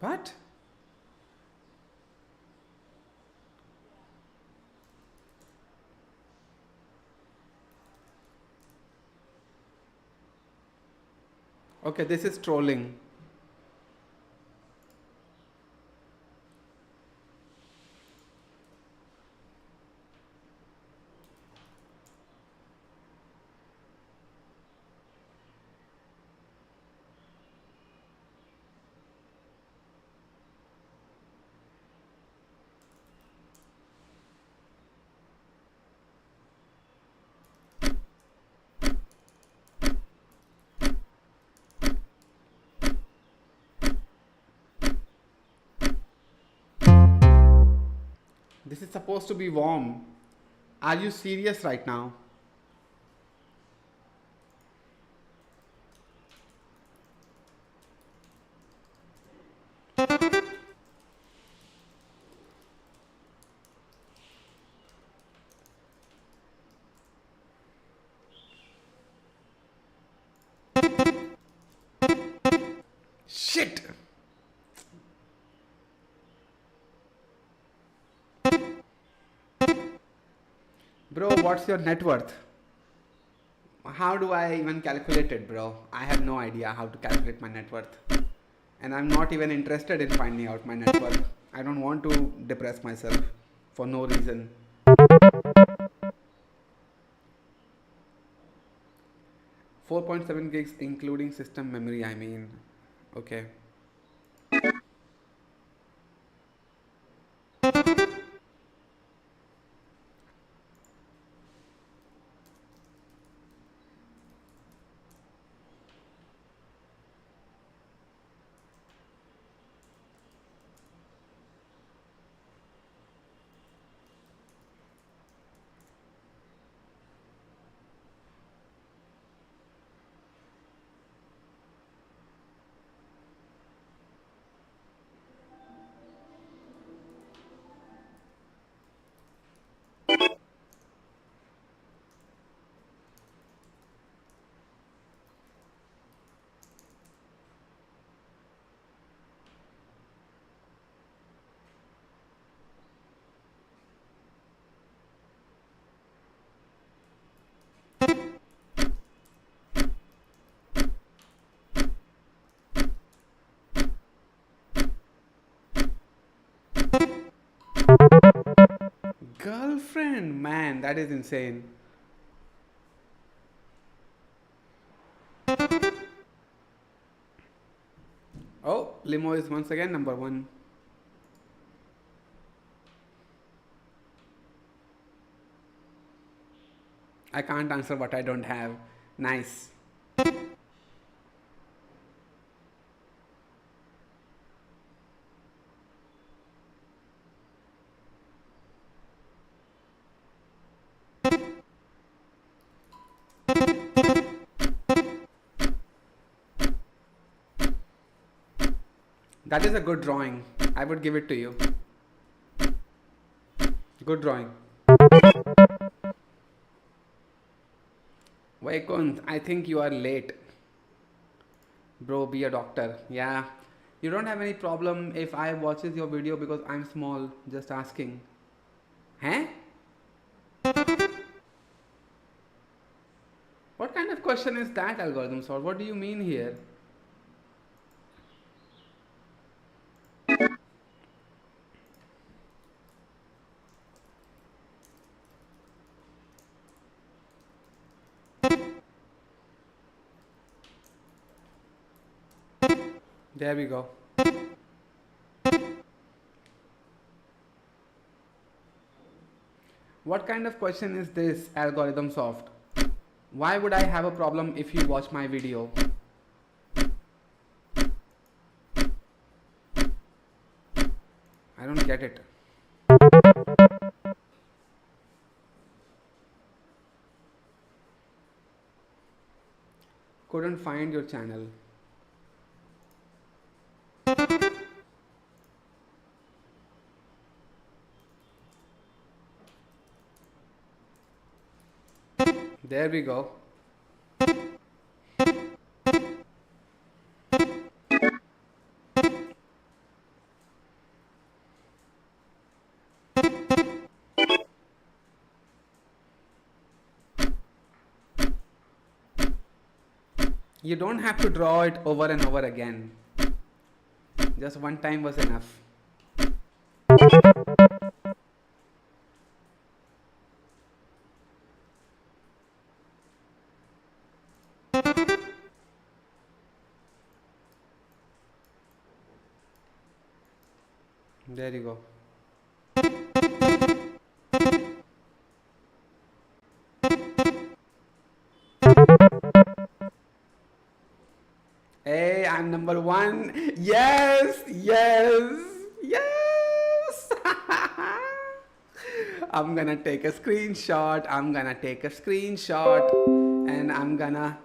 Speaker 1: What? Okay, this is trolling. This is supposed to be warm. Are you serious right now? Shit! Bro, what's your net worth? How do I even calculate it, bro? I have no idea how to calculate my net worth. And I'm not even interested in finding out my net worth. I don't want to depress myself for no reason. .7 gigs including system memory, I mean. Okay. Girlfriend, man, that is insane. Oh, limo is once again number one. I can't answer what I don't have. Nice. That is a good drawing. I would give it to you. Good drawing. Vaikunth, I think you are late. Bro, be a doctor. Yeah. You don't have any problem if I watches your video because I'm small. Just asking. Huh? What kind of question is that, algorithm sort? What do you mean here? There we go. What kind of question is this, algorithm soft? Why would I have a problem if you watch my video? I don't get it. Couldn't find your channel. There we go. You don't have to draw it over and over again. Just one time was enough. There you go. Hey, I'm number one. Yes, yes, yes. I'm gonna take a screenshot. And I'm gonna.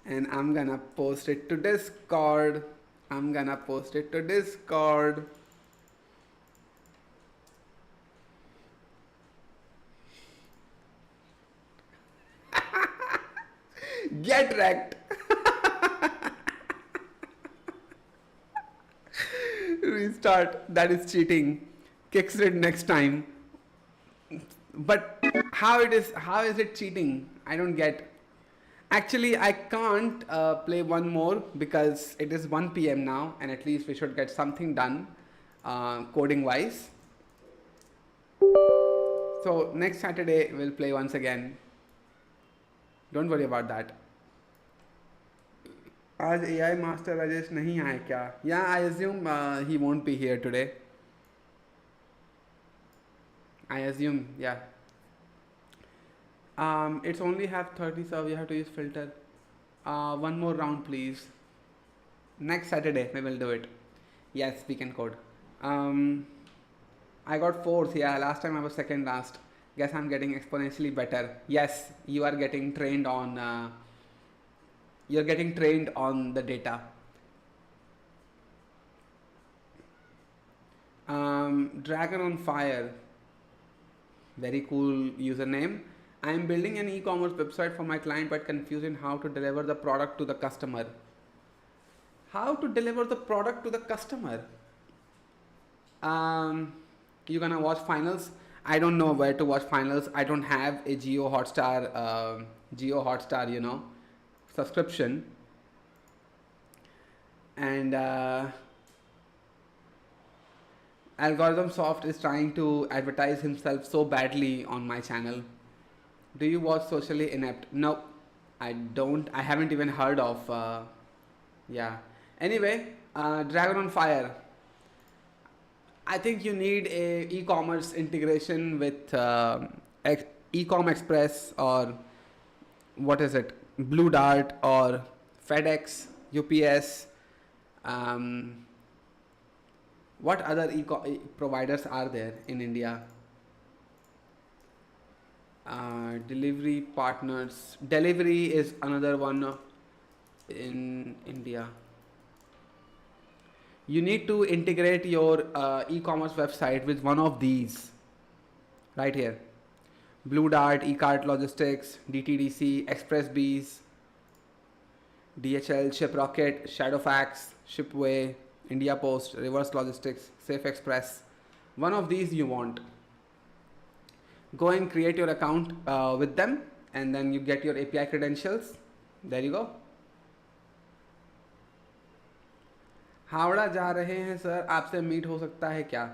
Speaker 1: And I'm gonna post it to Discord. Get wrecked. Restart. That is cheating. Kicks it next time. But how is it cheating? I don't get. Actually, I can't play one more because it is 1 p.m. now, and at least we should get something done coding wise. So next Saturday we'll play once again. Don't worry about that. आज AI Master Rajesh नहीं आए क्या? Yeah, I assume he won't be here today. I assume, yeah. It's only have 30, so we have to use filter. One more round, please. Next Saturday we will do it. Yes, we can code. I got 4th. Yeah, last time I was second last. Guess I'm getting exponentially better. Yes, you are getting trained on. You're getting trained on the data. Dragon on Fire. Very cool username. I am building an e-commerce website for my client but confused in how to deliver the product to the customer. How to deliver the product to the customer? You're gonna watch finals. I don't know where to watch finals. I don't have a Jio Hotstar, subscription. And Algorithm Soft is trying to advertise himself so badly on my channel. Do you watch Socially Inept? No, I don't. I haven't even heard of. Yeah. Anyway, Dragon on Fire. I think you need a e-commerce integration with Ecom Express or what is it? Blue Dart or FedEx, UPS. What other providers are there in India? Delivery partners. Delivery is another one in India. You need to integrate your e-commerce website with one of these right here. Blue Dart, eCart Logistics, DTDC, ExpressBees, DHL, ShipRocket, Shadowfax, Shipway, India Post, Reverse Logistics, Safe Express. One of these you want. Go and create your account with them and then you get your API credentials. There you go. Howrah जा रहे हैं sir, आपसे meet हो सकता है क्या?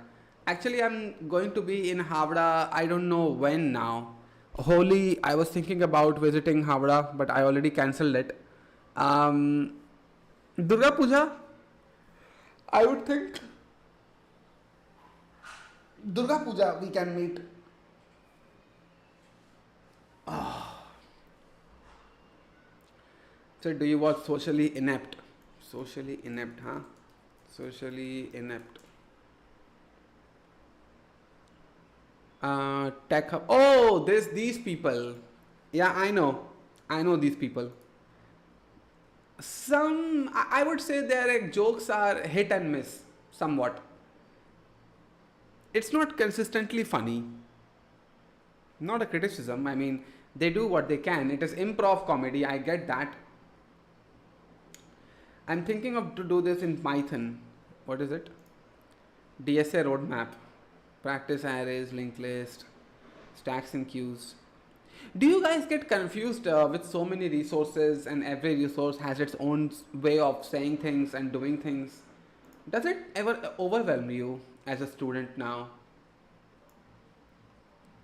Speaker 1: Actually, I'm going to be in Havda. I don't know when now. Holi, I was thinking about visiting Havda, but I already cancelled it. Durga Puja, I would think Durga Puja we can meet. So do you watch Socially Inept? Socially Inept, huh? Socially Inept. Tech Hub. Oh, there's these people. Yeah, I know these people. Some, I would say their jokes are hit and miss somewhat. It's not consistently funny. Not a criticism. I mean, they do what they can. It is improv comedy. I get that. I'm thinking of to do this in Python. What is it? DSA roadmap. Practice arrays, linked list. Stacks and queues. Do you guys get confused with so many resources and every resource has its own way of saying things and doing things? Does it ever overwhelm you as a student now?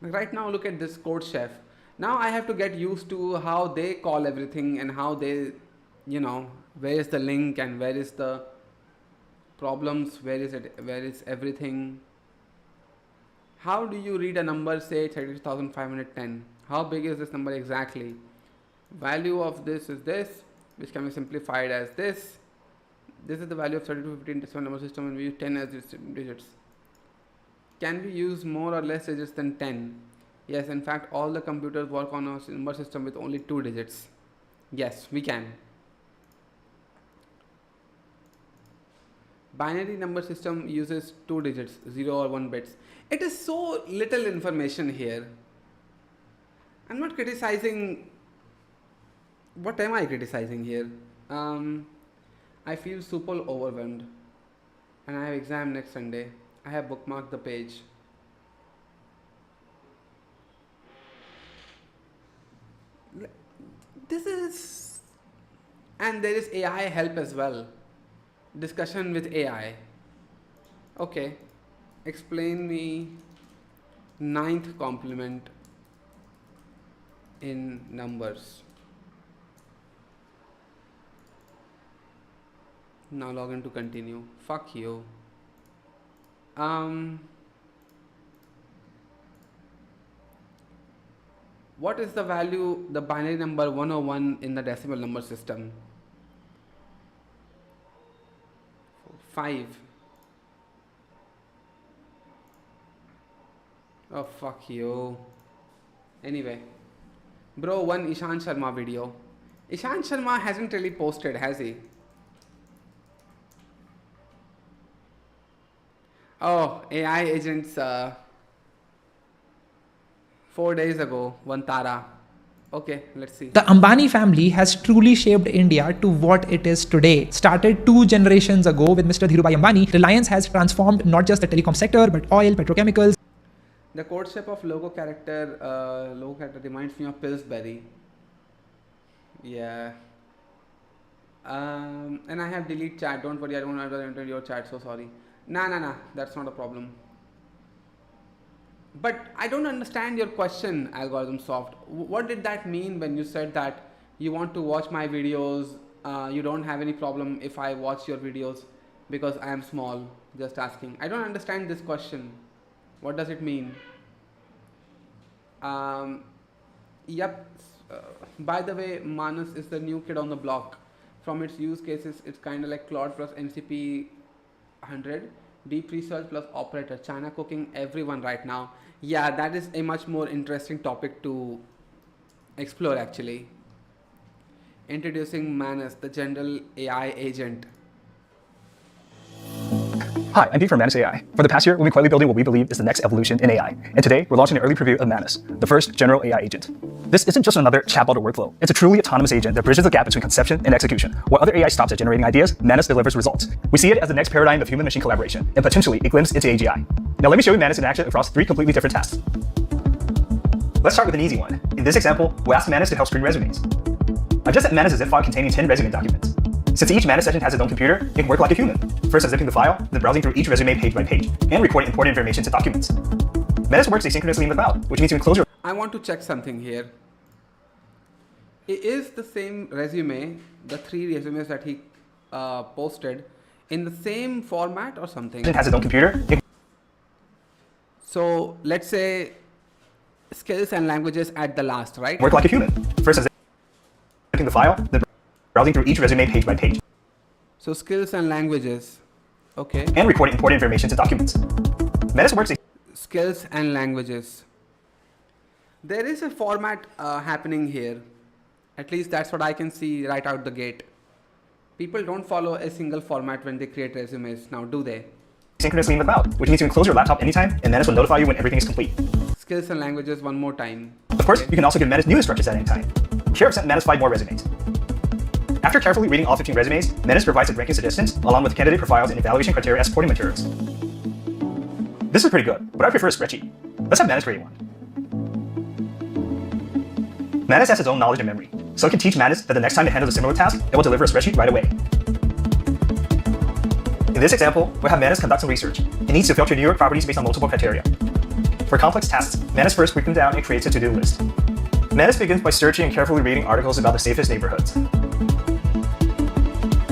Speaker 1: Like right now, look at this CodeChef. Now I have to get used to how they call everything and how they, you know, where is the link and where is the problems, where is it, where is everything. How do you read a number, say 32,510? How big is this number exactly? Value of this is this, which can be simplified as this. This is the value of 3215 decimal number system, and we use 10 as digits. Can we use more or less digits than 10? Yes, in fact, all the computers work on a number system with only 2 digits. Yes, we can. Binary number system uses 2 digits, 0 or 1 bits. It is so little information here. I'm not criticizing. What am I criticizing here? I feel super overwhelmed. And I have exam next Sunday. I have bookmarked the page. This is, and there is AI help as well. Discussion with AI. Okay, explain me 9th complement in numbers. Now log in to continue. Fuck you. What is the value, the binary number 101 in the decimal number system? 5. Oh, fuck you. Anyway, bro, one Ishan Sharma video. Ishan Sharma hasn't really posted, has he? Oh, AI agents, 4 days ago, one Tara. Okay, let's see.
Speaker 8: The Ambani family has truly shaped India to what it is today. Started 2 generations ago with Mr. Dhirubhai Ambani, Reliance has transformed not just the telecom sector, but oil, petrochemicals.
Speaker 1: The code shape of logo character reminds me of Pillsbury. Yeah. And I have delete chat. Don't worry, I don't want to enter your chat, so sorry. Nah, that's not a problem. But I don't understand your question, Algorithm Soft. What did that mean when you said that you want to watch my videos, you don't have any problem if I watch your videos because I am small? Just asking. I don't understand this question. What does it mean? Yep. By the way, Manas is the new kid on the block. From its use cases, it's kind of like Claude plus MCP 100, deep research plus operator, China cooking everyone right now. Yeah, that is a much more interesting topic to explore actually. Introducing Manus, the general AI agent.
Speaker 9: Hi, I'm Pete from Manus AI. For the past year, we've been quietly building what we believe is the next evolution in AI. And today, we're launching an early preview of Manus, the first general AI agent. This isn't just another chatbot or workflow. It's a truly autonomous agent that bridges the gap between conception and execution. While other AI stops at generating ideas, Manus delivers results. We see it as the next paradigm of human-machine collaboration, and potentially a glimpse into AGI. Now let me show you Manus in action across 3 completely different tasks. Let's start with an easy one. In this example, we'll ask Manus to help screen resumes. I've just set Manus a zip file containing 10 resume documents. Since each Manus session has its own computer, it can work like a human. First unzipping the file, then browsing through each resume page by page, and recording important information to documents. Manus works asynchronously in the cloud, which means you can close your...
Speaker 1: I want to check something here. Is the same resume, the 3 resumes that he posted, in the same format or something?
Speaker 9: It has its own computer.
Speaker 1: So let's say skills and languages at the last, right?
Speaker 9: Work like a human. First unzipping the file, then browsing through each resume page by page.
Speaker 1: So skills and languages, okay.
Speaker 9: And recording important information to documents. Manus works...
Speaker 1: Skills and languages. There is a format happening here. At least that's what I can see right out the gate. People don't follow a single format when they create resumes now, do they?
Speaker 9: Synchronously in the cloud, which means you can close your laptop anytime, and Manus will notify you when everything is complete.
Speaker 1: Skills and languages one more time.
Speaker 9: Of course, you can also give Manus new instructions at any time. Here I've sent Manus 5 more resumes. After carefully reading all 15 resumes, Manus provides ranking suggestions along with candidate profiles and evaluation criteria as supporting materials. This is pretty good, but I prefer a spreadsheet. Let's have Manus create one. Manus has its own knowledge and memory, so it can teach Manus that the next time it handles a similar task, it will deliver a spreadsheet right away. In this example, we'll have Manus conduct some research. It needs to filter New York properties based on multiple criteria. For complex tasks, Manus first breaks them down and creates a to-do list. Manus begins by searching and carefully reading articles about the safest neighborhoods.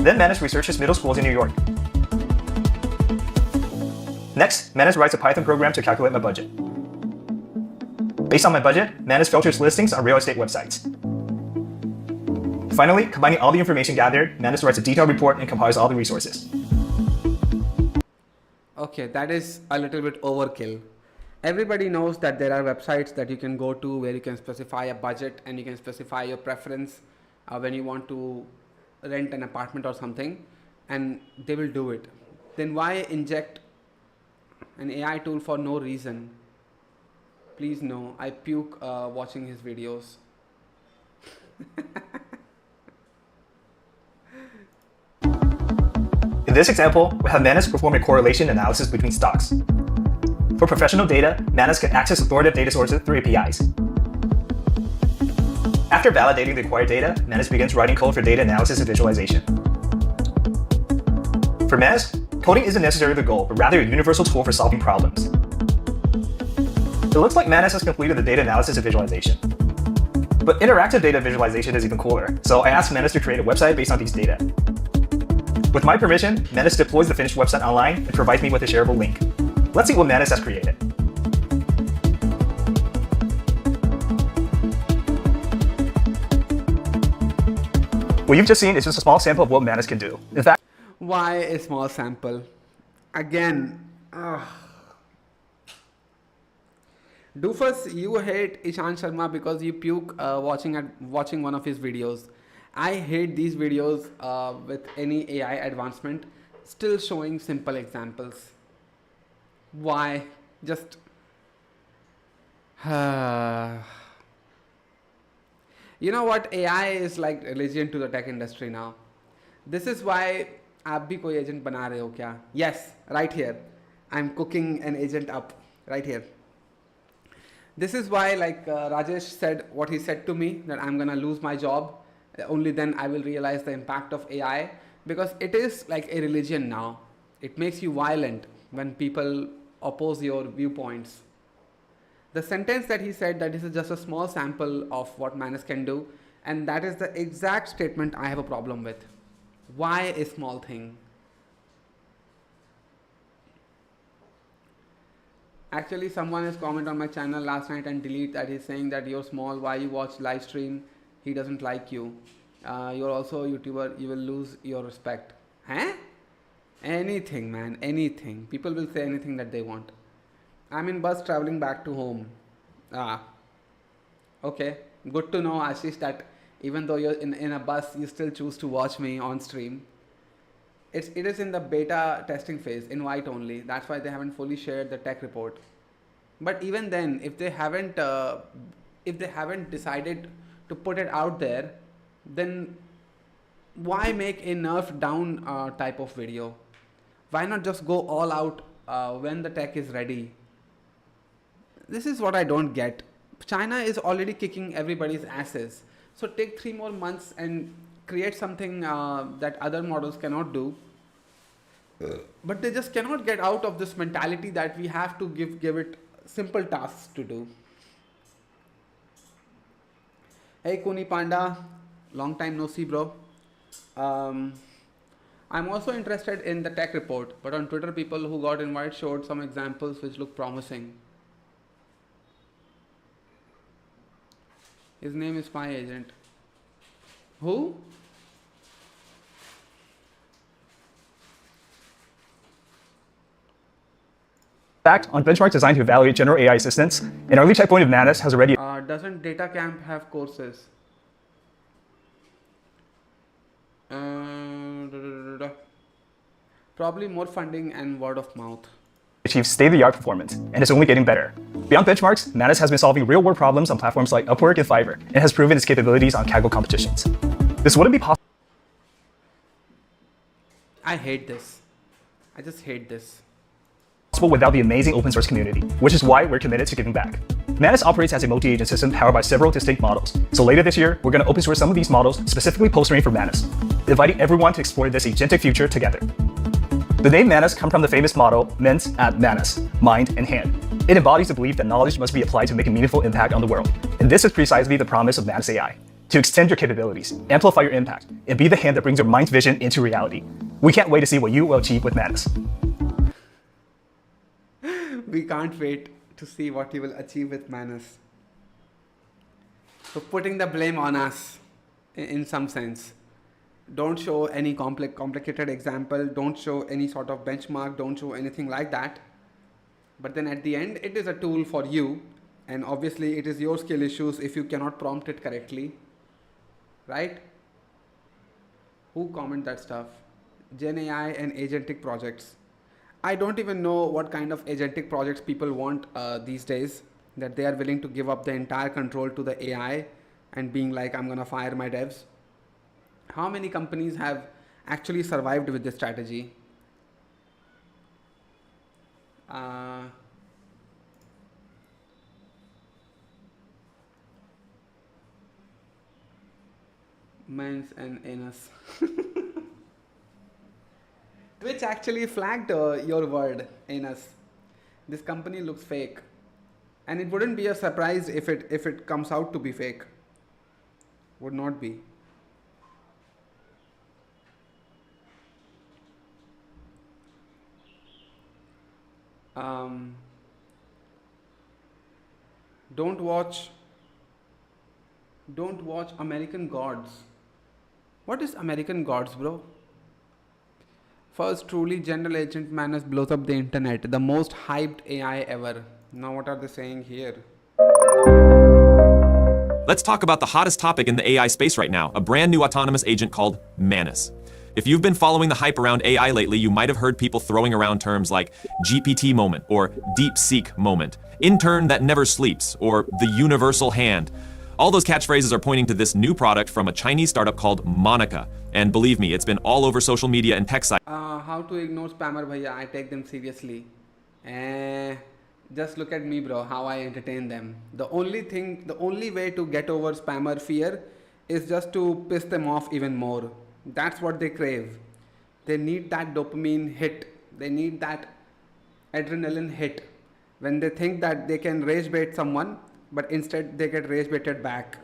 Speaker 9: Then Manus researches middle schools in New York. Next, Manus writes a Python program to calculate my budget. Based on my budget, Manus filters listings on real estate websites. Finally, combining all the information gathered, Manus writes a detailed report and compiles all the resources.
Speaker 1: Okay, that is a little bit overkill. Everybody knows that there are websites that you can go to where you can specify a budget and you can specify your preference when you want to rent an apartment or something, and they will do it. Then why inject an AI tool for no reason? Please no, I puke watching his videos.
Speaker 9: In this example, we have Manus perform a correlation analysis between stocks. For professional data, Manus can access authoritative data sources through APIs. After validating the acquired data, Manus begins writing code for data analysis and visualization. For Manus, coding isn't necessarily the goal, but rather a universal tool for solving problems. It looks like Manus has completed the data analysis and visualization. But interactive data visualization is even cooler, so I asked Manus to create a website based on these data. With my permission, Manus deploys the finished website online and provides me with a shareable link. Let's see what Manus has created. What you've just seen is just a small sample of what Manus can do. In fact,
Speaker 1: Why a small sample? Again, Doofus, you hate Ishan Sharma because you puke watching one of his videos. I hate these videos with any AI advancement, still showing simple examples. Why? Just you know what, AI is like religion to the tech industry now. This is why आप भी कोई agent बना रहे हो क्या? Yes, right here. I'm cooking an agent up right here. This is why, like Rajesh said what he said to me, that I'm gonna lose my job. Only then I will realize the impact of AI, because it is like a religion now. It makes you violent when people oppose your viewpoints. The sentence that he said, that this is just a small sample of what Manus can do, and that is the exact statement I have a problem with. Why a small thing? Actually, someone has commented on my channel last night and delete that. He's saying that you're small, why you watch live stream, he doesn't like you. You're also a YouTuber, you will lose your respect. Huh? Anything, man, anything. People will say anything that they want. I'm in bus traveling back to home. Okay, good to know, Ashish, that even though you're in a bus, you still choose to watch me on stream. It is in the beta testing phase, invite only. That's why they haven't fully shared the tech report. But even then, if they haven't decided to put it out there, then why make a nerf down type of video? Why not just go all out when the tech is ready? This is what I don't get. China is already kicking everybody's asses. So take 3 more months and create something that other models cannot do. But they just cannot get out of this mentality that we have to give it simple tasks to do. Hey Kuni Panda, long time no see, bro. I'm also interested in the tech report, but on Twitter people who got invited showed some examples which look promising. His name is Spy Agent. Who?
Speaker 9: In fact, on benchmarks designed to evaluate general AI assistants, an early checkpoint of Manus has already
Speaker 1: Doesn't DataCamp have courses? Probably more funding and word of mouth.
Speaker 9: achieved state-of-the-art performance, and is only getting better. Beyond benchmarks, Manus has been solving real-world problems on platforms like Upwork and Fiverr, and has proven its capabilities on Kaggle competitions. This wouldn't be possible
Speaker 1: I hate this. I just hate this.
Speaker 9: without the amazing open source community, which is why we're committed to giving back. Manus operates as a multi-agent system powered by several distinct models. So later this year, we're going to open source some of these models, specifically post-trained for Manus, inviting everyone to explore this agentic future together. The name Manus comes from the famous motto, Mens ad Manus, mind and hand. It embodies the belief that knowledge must be applied to make a meaningful impact on the world. And this is precisely the promise of Manus AI, to extend your capabilities, amplify your impact, and be the hand that brings your mind's vision into reality. We can't wait to see what you will achieve with Manus.
Speaker 1: We can't wait to see what you will achieve with Manus. So putting the blame on us in some sense. Don't show any complicated example, don't show any sort of benchmark, don't show anything like that. But then at the end, it is a tool for you, and obviously it is your skill issues if you cannot prompt it correctly, right? Who comment that stuff? Gen AI and agentic projects. I don't even know what kind of agentic projects people want these days, that they are willing to give up the entire control to the AI and being like, I'm gonna fire my devs. How many companies have actually survived with this strategy? Mens and anus. Twitch actually flagged your word, anus. This company looks fake, and it wouldn't be a surprise if it comes out to be fake. Would not be. Don't watch American Gods. What is American Gods, bro? First truly general agent Manus blows up the internet, the most hyped AI ever. Now what are they saying here?
Speaker 10: Let's talk about the hottest topic in the AI space right now, a brand new autonomous agent called Manus. If you've been following the hype around AI lately, you might have heard people throwing around terms like GPT moment or DeepSeek moment, intern that never sleeps, or the universal hand. All those catchphrases are pointing to this new product from a Chinese startup called Monica. And believe me, it's been all over social media and tech sites.
Speaker 1: How to ignore spammer, bhaiya? I take them seriously. Just look at me, bro, how I entertain them. The only way to get over spammer fear is just to piss them off even more. That's what they crave. They need that dopamine hit. They need that adrenaline hit. When they think that they can rage bait someone, but instead they get rage baited back.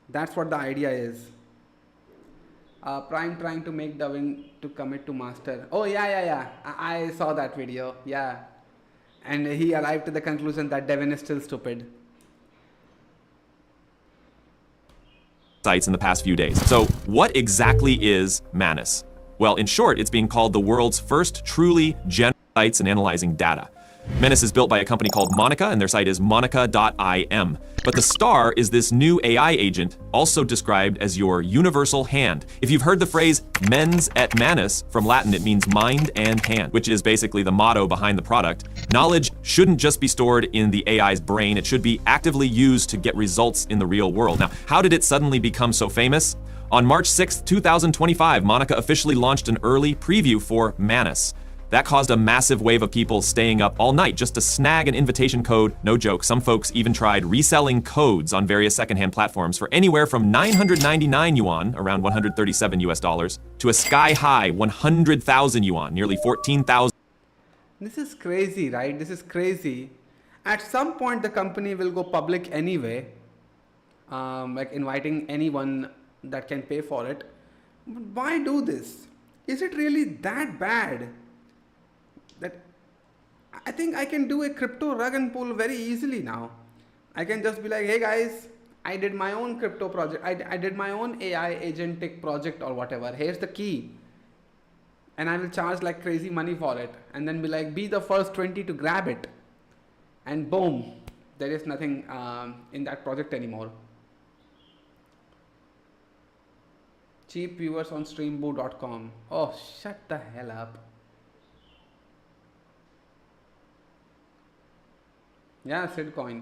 Speaker 1: That's what the idea is. Prime trying to make Devin to commit to master. Oh yeah. I saw that video. Yeah. And he arrived to the conclusion that Devin is still stupid.
Speaker 10: Sites in the past few days. So what exactly is Manus? Well, in short, it's being called the world's first truly general sites and analyzing data. Manus is built by a company called Monica, and their site is monica.im. But the star is this new AI agent, also described as your universal hand. If you've heard the phrase mens et manus, from Latin it means mind and hand, which is basically the motto behind the product. Knowledge shouldn't just be stored in the AI's brain, it should be actively used to get results in the real world. Now, how did it suddenly become so famous? On March 6, 2025, Monica officially launched an early preview for Manus. That caused a massive wave of people staying up all night just to snag an invitation code. No joke, some folks even tried reselling codes on various secondhand platforms for anywhere from 999 yuan, around 137 US dollars, to a sky-high 100,000 yuan, nearly 14,000.
Speaker 1: This is crazy, right? This is crazy. At some point, the company will go public anyway, like inviting anyone that can pay for it. But why do this? Is it really that bad? That I think I can do a crypto rug and pull very easily now. I can just be like, hey guys, I did my own crypto project. I did my own AI agentic project or whatever. Here's the key. And I will charge like crazy money for it. And then be like, be the first 20 to grab it. And boom, there is nothing in that project anymore. Cheap viewers on streamboo.com. Oh, shut the hell up. Yeah, Sidcoin.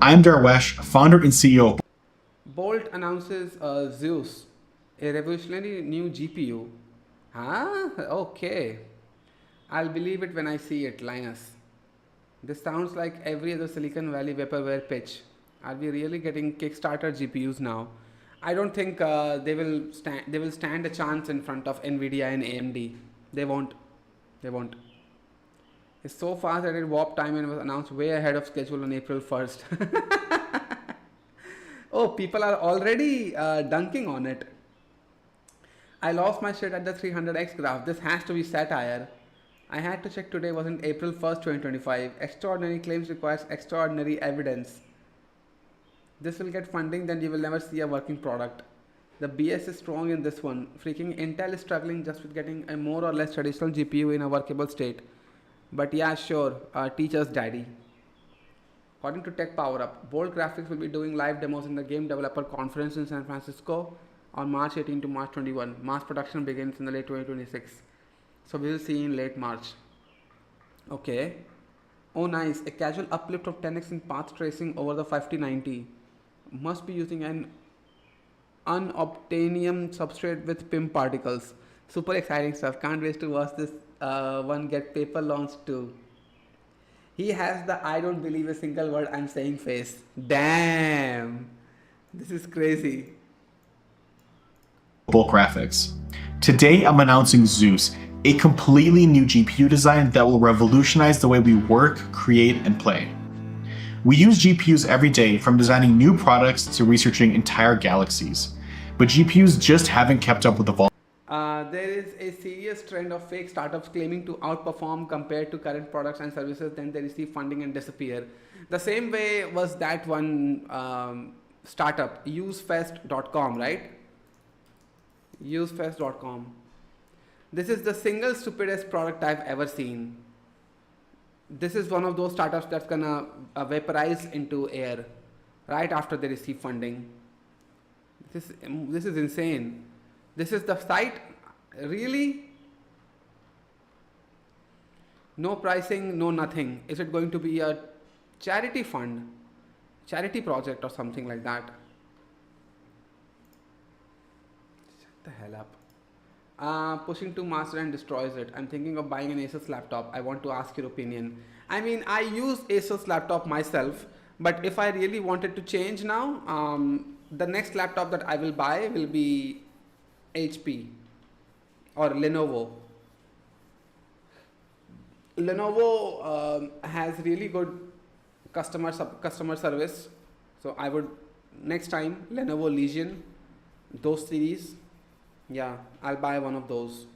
Speaker 11: I'm Darwesh, founder and CEO.
Speaker 1: Bolt announces Zeus, a revolutionary new GPU. Huh? Okay. I'll believe it when I see it, Linus. This sounds like every other Silicon Valley vaporware pitch. Are we really getting Kickstarter GPUs now? I don't think they will stand a chance in front of Nvidia and AMD. They won't. It's so fast that it warp time and was announced way ahead of schedule on April 1st. Oh, people are already dunking on it. I lost my shit at the 300x graph. This has to be satire. I had to check today, wasn't April 1st, 2025. Extraordinary claims requires extraordinary evidence. This will get funding, then you will never see a working product. The BS is strong in this one. Freaking Intel is struggling just with getting a more or less traditional GPU in a workable state. But yeah, sure, teach us daddy. According to Tech Power Up, Bolt Graphics will be doing live demos in the Game Developer Conference in San Francisco on March 18 to March 21. Mass production begins in the late 2026. So we will see in late March. Okay. Oh nice, a casual uplift of 10x in path tracing over the 5090. Must be using an unobtainium substrate with PIM particles. Super exciting stuff. Can't wait to watch this one get paper launched too. He has the I don't believe a single word I'm saying face. Damn. This is crazy.
Speaker 11: Bolt Graphics. Today I'm announcing Zeus, a completely new GPU design that will revolutionize the way we work, create, and play. We use GPUs every day, from designing new products to researching entire galaxies. But GPUs just haven't kept up with the volume.
Speaker 1: There is a serious trend of fake startups claiming to outperform compared to current products and services, then they receive funding and disappear. The same way was that one startup, usefest.com, right? Usefest.com. This is the single stupidest product I've ever seen. This is one of those startups that's gonna vaporize into air right after they receive funding. This is insane. This is the site. Really? No pricing, no nothing. Is it going to be a charity fund, charity project or something like that? Shut the hell up. Pushing to master and destroys it. I'm thinking of buying an Asus laptop. I want to ask your opinion. I mean, I use Asus laptop myself, but if I really wanted to change now, the next laptop that I will buy will be HP or Lenovo. Lenovo has really good customer service. So I would next time Lenovo Legion, those series. Yeah, I'll buy one of those.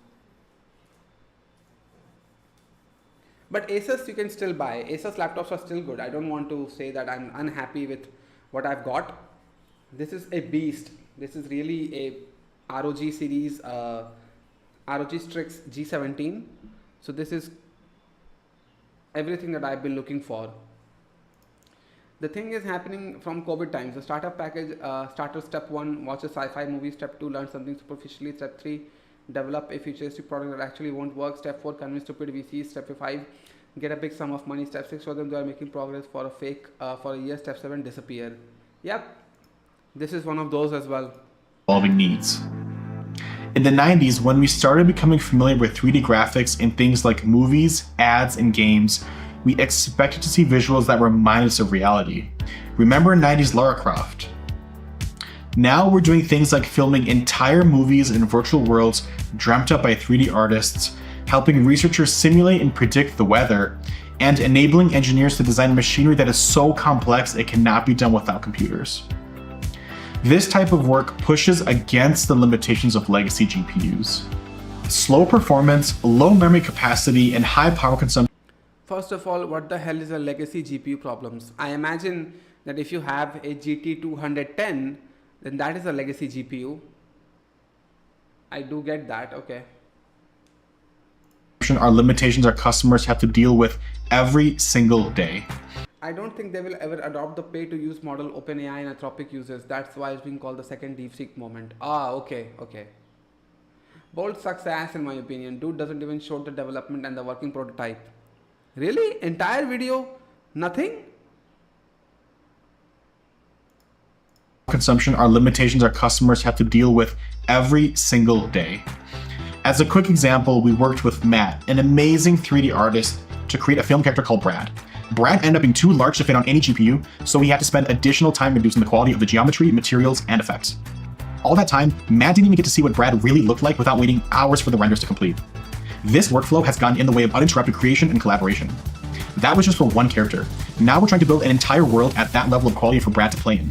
Speaker 1: But Asus you can still buy. Asus laptops are still good. I don't want to say that I'm unhappy with what I've got. This is a beast. This is really a ROG series, ROG Strix G17. So this is everything that I've been looking for. The thing is happening from COVID times. The startup package, starter step 1, watch a sci-fi movie. Step 2, learn something superficially. Step 3, develop a futuristic product that actually won't work. Step 4, convince stupid VCs. Step 5, get a big sum of money. Step 6, show them they are making progress for a fake for a year. Step 7, disappear. Yep, this is one of those as well.
Speaker 11: Evolving needs. In the 90s, when we started becoming familiar with 3D graphics in things like movies, ads, and games, we expected to see visuals that reminded us of reality. Remember 90s Lara Croft? Now we're doing things like filming entire movies in virtual worlds dreamt up by 3D artists, helping researchers simulate and predict the weather, and enabling engineers to design machinery that is so complex it cannot be done without computers. This type of work pushes against the limitations of legacy GPUs. Slow performance, low memory capacity, and high power consumption.
Speaker 1: First of all, what the hell is a legacy GPU problems? I imagine that if you have a GT210, then that is a legacy GPU. I do get that, okay.
Speaker 11: Are limitations our customers have to deal with every single day.
Speaker 1: I don't think they will ever adopt the pay-to-use model OpenAI and Anthropic uses. That's why it's being called the second DeepSeek moment. Ah, okay. Bolt sucks ass in my opinion. Dude doesn't even show the development and the working prototype. Really? Entire video? Nothing?
Speaker 11: Consumption are limitations our customers have to deal with every single day. As a quick example, we worked with Matt, an amazing 3D artist, to create a film character called Brad. Brad ended up being too large to fit on any GPU, so he had to spend additional time reducing the quality of the geometry, materials, and effects. All that time, Matt didn't even get to see what Brad really looked like without waiting hours for the renders to complete. This workflow has gotten in the way of uninterrupted creation and collaboration. That was just for one character. Now we're trying to build an entire world at that level of quality for Brad to play in.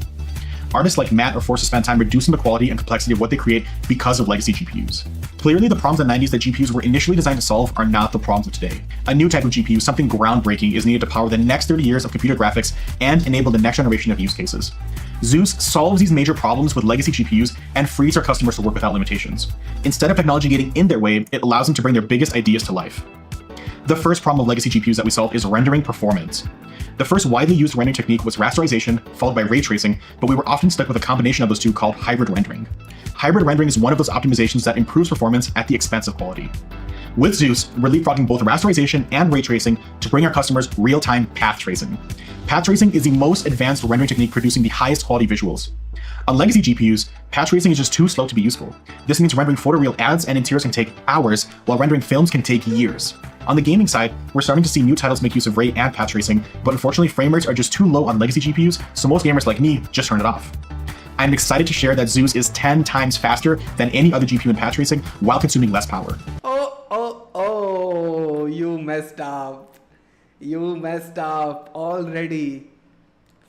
Speaker 11: Artists like Matt are forced to spend time reducing the quality and complexity of what they create because of legacy GPUs. Clearly, the problems in the 90s that GPUs were initially designed to solve are not the problems of today. A new type of GPU, something groundbreaking, is needed to power the next 30 years of computer graphics and enable the next generation of use cases. Zeus solves these major problems with legacy GPUs and frees our customers to work without limitations. Instead of technology getting in their way, it allows them to bring their biggest ideas to life. The first problem of legacy GPUs that we solve is rendering performance. The first widely used rendering technique was rasterization, followed by ray tracing, but we were often stuck with a combination of those two called hybrid rendering. Hybrid rendering is one of those optimizations that improves performance at the expense of quality. With Zeus, we're leapfrogging both rasterization and ray tracing to bring our customers real-time path tracing. Path tracing is the most advanced rendering technique producing the highest quality visuals. On legacy GPUs, path tracing is just too slow to be useful. This means rendering photoreal ads and interiors can take hours, while rendering films can take years. On the gaming side, we're starting to see new titles make use of ray and path tracing, but unfortunately frame rates are just too low on legacy GPUs, so most gamers like me just turn it off. I'm excited to share that Zeus is 10 times faster than any other GPU in path tracing while consuming less power.
Speaker 1: Oh, you messed up. You messed up already.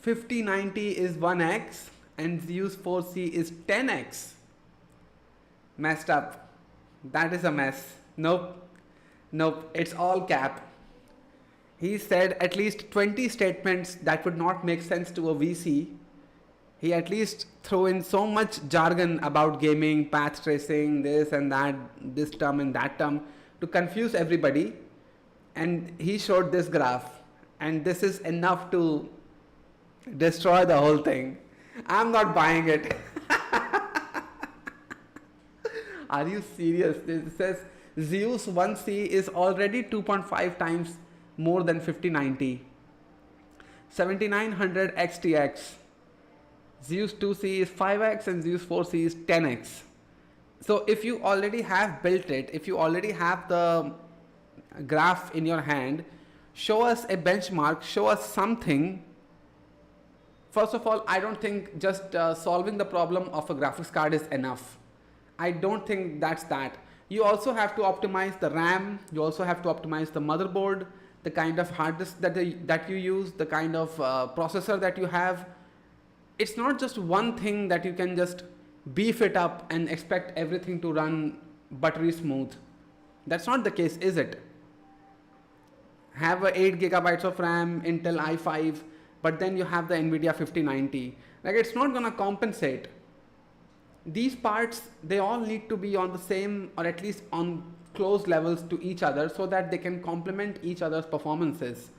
Speaker 1: 5090 is 1x and Zeus 4C is 10x. Messed up. That is a mess. Nope, it's all cap. He said at least 20 statements that would not make sense to a VC. He at least threw in so much jargon about gaming, path tracing, this and that, this term and that term to confuse everybody. And he showed this graph, and this is enough to destroy the whole thing. I'm not buying it. Are you serious? This says Zeus 1C is already 2.5 times more than 5090. 7900 XTX. Zeus 2C is 5x and Zeus 4C is 10x. So if you already have built it, if you already have the graph in your hand, show us a benchmark, show us something. First of all, I don't think just solving the problem of a graphics card is enough. I don't think that's that. You also have to optimize the RAM, you also have to optimize the motherboard, the kind of hard disk that you use, the kind of processor that you have. It's not just one thing that you can just beef it up and expect everything to run buttery smooth. That's not the case, is it? Have a 8 gigabytes of RAM, Intel i5, but then you have the NVIDIA 5090. Like, it's not gonna compensate. These parts, they all need to be on the same or at least on close levels to each other so that they can complement each other's performances.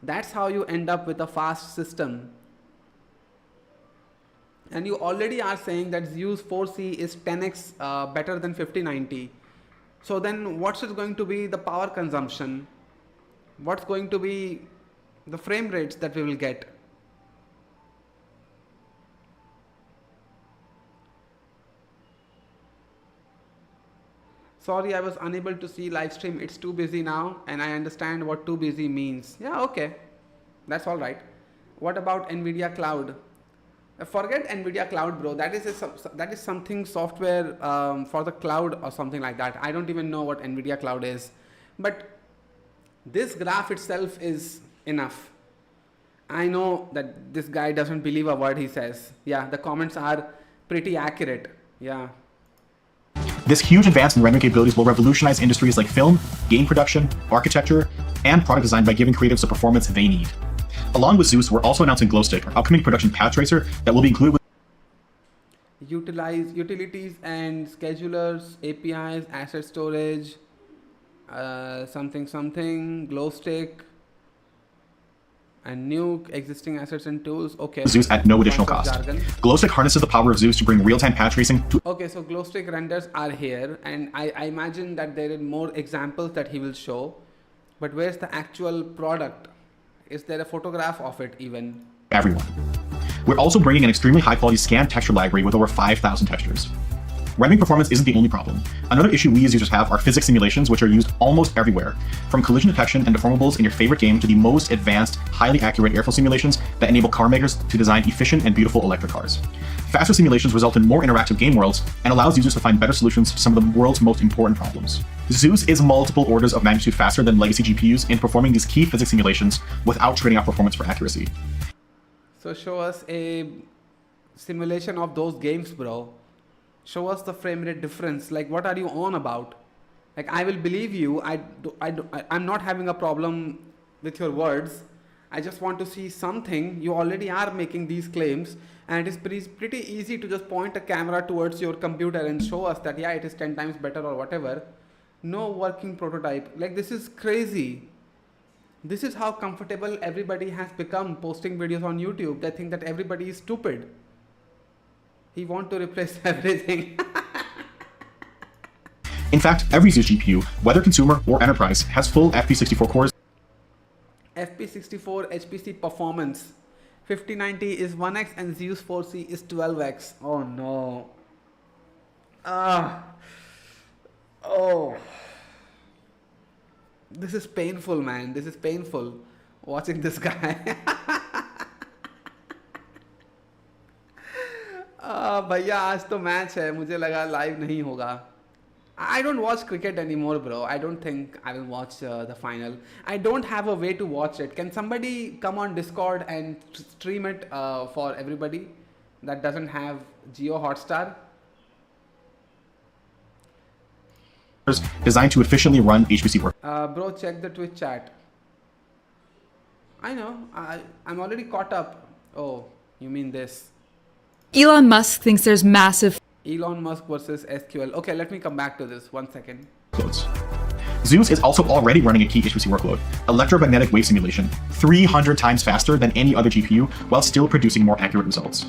Speaker 1: That's how you end up with a fast system. And you already are saying that Zeus 4C is 10x better than 5090. So then what's going to be the power consumption? What's going to be the frame rates that we will get? Sorry, I was unable to see live stream. It's too busy now, and I understand what too busy means. Yeah, okay. That's all right. What about NVIDIA Cloud? Forget NVIDIA Cloud, bro. That is something software for the cloud or something like that. I don't even know what NVIDIA Cloud is. But this graph itself is enough. I know that this guy doesn't believe a word he says. Yeah, the comments are pretty accurate. Yeah.
Speaker 11: This huge advance in rendering capabilities will revolutionize industries like film, game production, architecture, and product design by giving creatives the performance they need. Along with Zeus, we're also announcing Glowstick, our upcoming production path tracer that will be included with
Speaker 1: utilities and schedulers, APIs, asset storage, something, Glowstick, and new existing assets and tools. Okay.
Speaker 11: Zeus at no additional cost. Glowstick harnesses the power of Zeus to bring real-time path tracing to...
Speaker 1: Okay, so Glowstick renders are here, and I imagine that there are more examples that he will show. But where's the actual product? Is there a photograph of it even?
Speaker 11: Everyone. We're also bringing an extremely high-quality scan texture library with over 5,000 textures. Rendering performance isn't the only problem. Another issue we as users have are physics simulations, which are used almost everywhere. From collision detection and deformables in your favorite game to the most advanced, highly accurate airflow simulations that enable car makers to design efficient and beautiful electric cars. Faster simulations result in more interactive game worlds and allows users to find better solutions to some of the world's most important problems. Zeus is multiple orders of magnitude faster than legacy GPUs in performing these key physics simulations without trading off performance for accuracy.
Speaker 1: So show us a simulation of those games, bro. Show us the frame rate difference. Like, what are you on about? Like, I will believe you. I'm not having a problem with your words. I just want to see something. You already are making these claims, and it is pretty easy to just point a camera towards your computer and show us that, yeah, it is 10 times better or whatever. No working prototype. Like, this is crazy. This is how comfortable everybody has become posting videos on YouTube. They think that everybody is stupid. He wants to replace everything.
Speaker 11: In fact, every Zeus GPU, whether consumer or enterprise, has full FP64 cores.
Speaker 1: FP64 HPC performance. 5090 is 1x and Zeus 4C is 12x. Oh no. Oh. This is painful, man. This is painful. Watching this guy. भैया आज तो match है मुझे लगा live नहीं होगा I don't watch cricket anymore, bro. I don't think I will watch the final. I don't have a way to watch it. Can somebody come on Discord and stream it for everybody that doesn't have Jio Hotstar?
Speaker 11: Designed to efficiently run HPC work.
Speaker 1: Bro, check the Twitch chat. I know. I'm already caught up. Oh, you mean this?
Speaker 12: Elon Musk thinks there's massive...
Speaker 1: Elon Musk versus SQL. Okay, let me come back to this. 1 second.
Speaker 11: Zeus is also already running a key HPC workload, electromagnetic wave simulation, 300 times faster than any other GPU while still producing more accurate results.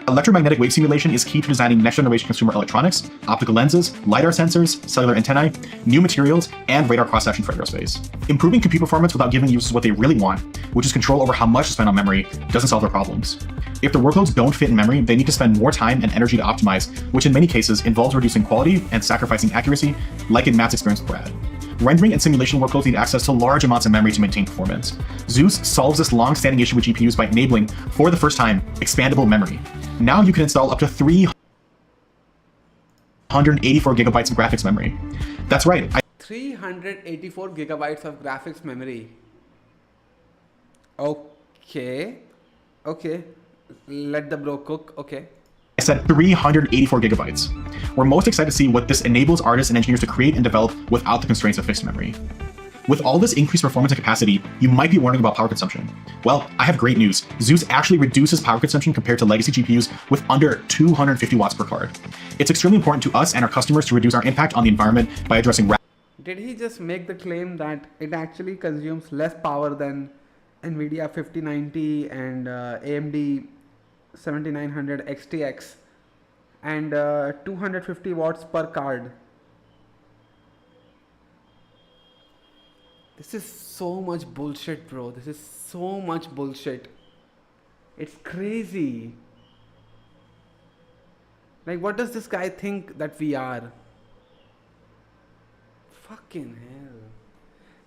Speaker 11: Electromagnetic wave simulation is key to designing next-generation consumer electronics, optical lenses, LiDAR sensors, cellular antennae, new materials, and radar cross-section for aerospace. Improving compute performance without giving users what they really want, which is control over how much to spend on memory, doesn't solve their problems. If the workloads don't fit in memory, they need to spend more time and energy to optimize, which in many cases involves reducing quality and sacrificing accuracy, like in Matt's experience with Brad. Rendering and simulation workloads need access to large amounts of memory to maintain performance. Zeus solves this long-standing issue with GPUs by enabling, for the first time, expandable memory. Now you can install up to 384 gigabytes of graphics memory. That's right.
Speaker 1: 384 gigabytes of graphics memory. Okay. Let the bro cook. Okay.
Speaker 11: I said 384 gigabytes. We're most excited to see what this enables artists and engineers to create and develop without the constraints of fixed memory. With all this increased performance and capacity, you might be wondering about power consumption. Well, I have great news. Zeus actually reduces power consumption compared to legacy GPUs with under 250 watts per card. It's extremely important to us and our customers to reduce our impact on the environment by addressing
Speaker 1: Did he just make the claim that it actually consumes less power than NVIDIA 5090 and AMD 7900 XTX and 250 watts per card? This is so much bullshit, bro. This is so much bullshit. It's crazy. Like, what does this guy think that we are? Fucking hell.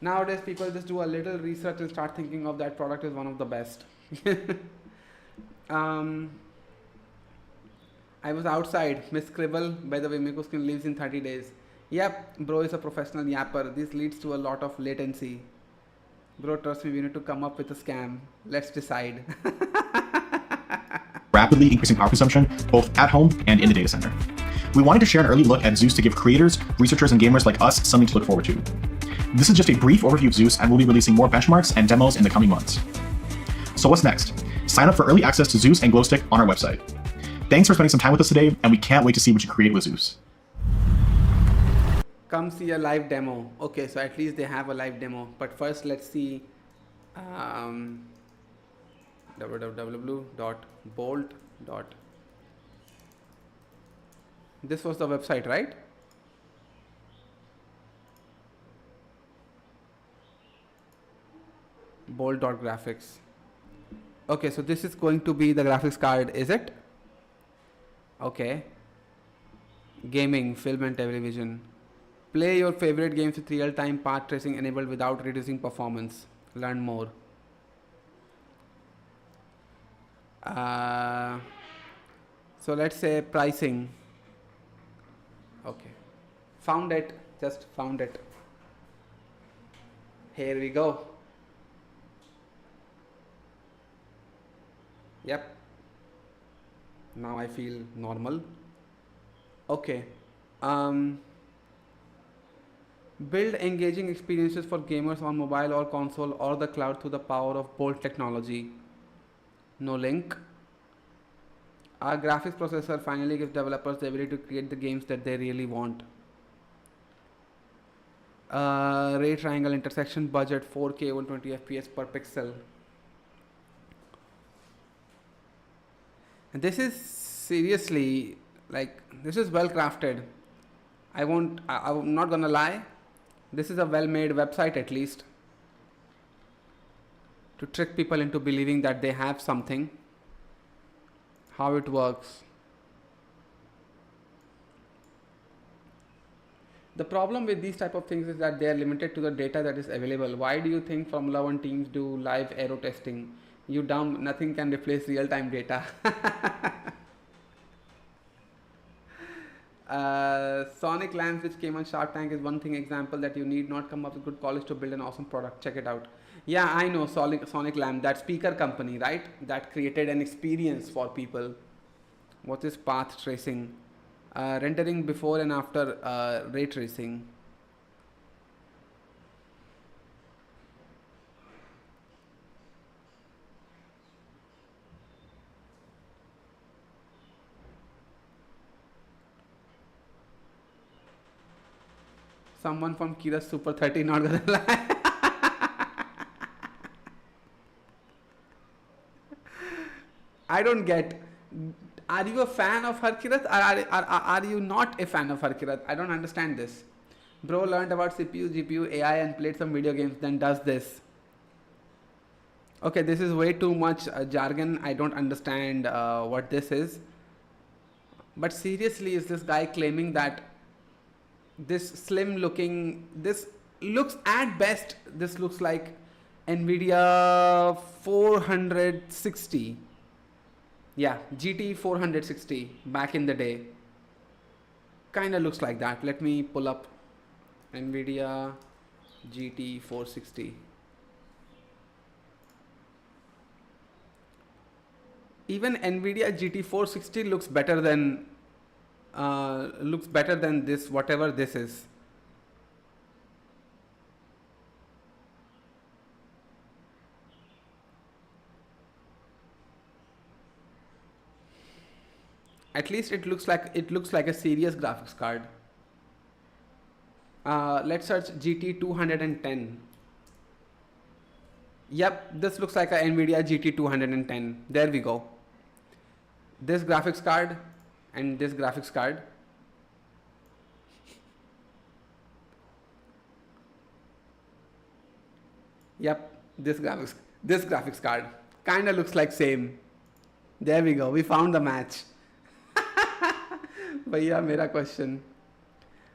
Speaker 1: Nowadays, people just do a little research and start thinking of that product as one of the best. I was outside. Miss Scribble, by the way, Miko Skin leaves in 30 days. Yep, bro is a professional yapper. This leads to a lot of latency. Bro, trust me, we need to come up with a scam. Let's decide.
Speaker 11: rapidly increasing power consumption both at home and in the data center. We wanted to share an early look at Zeus to give creators, researchers, and gamers like us something to look forward to. This is just a brief overview of Zeus, and we'll be releasing more benchmarks and demos in the coming months. So what's next? Sign up for early access to Zeus and Glowstick on our website. Thanks for spending some time with us today, and we can't wait to see what you create with Zeus.
Speaker 1: Come see a live demo. Okay, so at least they have a live demo. But first, let's see www.bolt. This was the website, right? Bolt.graphics. Okay, so this is going to be the graphics card, is it? Okay. Gaming, film and television. Play your favorite games with real-time path tracing enabled without reducing performance. Learn more. So let's say pricing. Okay. Found it. Just found it. Here we go. Yep. Now I feel normal. Okay. Build engaging experiences for gamers on mobile or console or the cloud through the power of Bolt technology. No link. Our graphics processor finally gives developers the ability to create the games that they really want. Ray triangle intersection budget 4K 120 FPS per pixel. And this is seriously, like, this is well crafted. I'm not gonna lie, this is a well made website at least, to trick people into believing that they have something. How it works. The problem with these type of things is that they are limited to the data that is available. Why do you think Formula One teams do live aero testing? You dumb, nothing can replace real-time data. Sonic lamps, which came on Shark Tank, is one thing example that you need not come up with good college to build an awesome product. Check it out. Yeah, I know Sonic lamp, that speaker company, right? That created an experience for people. What is path tracing? Rendering before and after ray tracing. Someone from Kira Super 30, not gonna lie. I don't get. Are you a fan of Harkirat or are you not a fan of Harkirat? I don't understand this. Bro learned about CPU, GPU, AI and played some video games, then does this. Okay, this is way too much jargon. I don't understand what this is. But seriously, is this guy claiming that this slim looking, this looks at best, this looks like NVIDIA 460. Yeah, GT 460 back in the day. Kinda looks like that. Let me pull up NVIDIA GT 460. Even NVIDIA GT 460 looks better than this, whatever this is. At least it looks like a serious graphics card. Let's search GT 210. Yep, this looks like a NVIDIA GT 210. There we go. This graphics card and this graphics card. Yep, this graphics card kinda looks like same. There we go. We found the match. Bhaiya, mera question.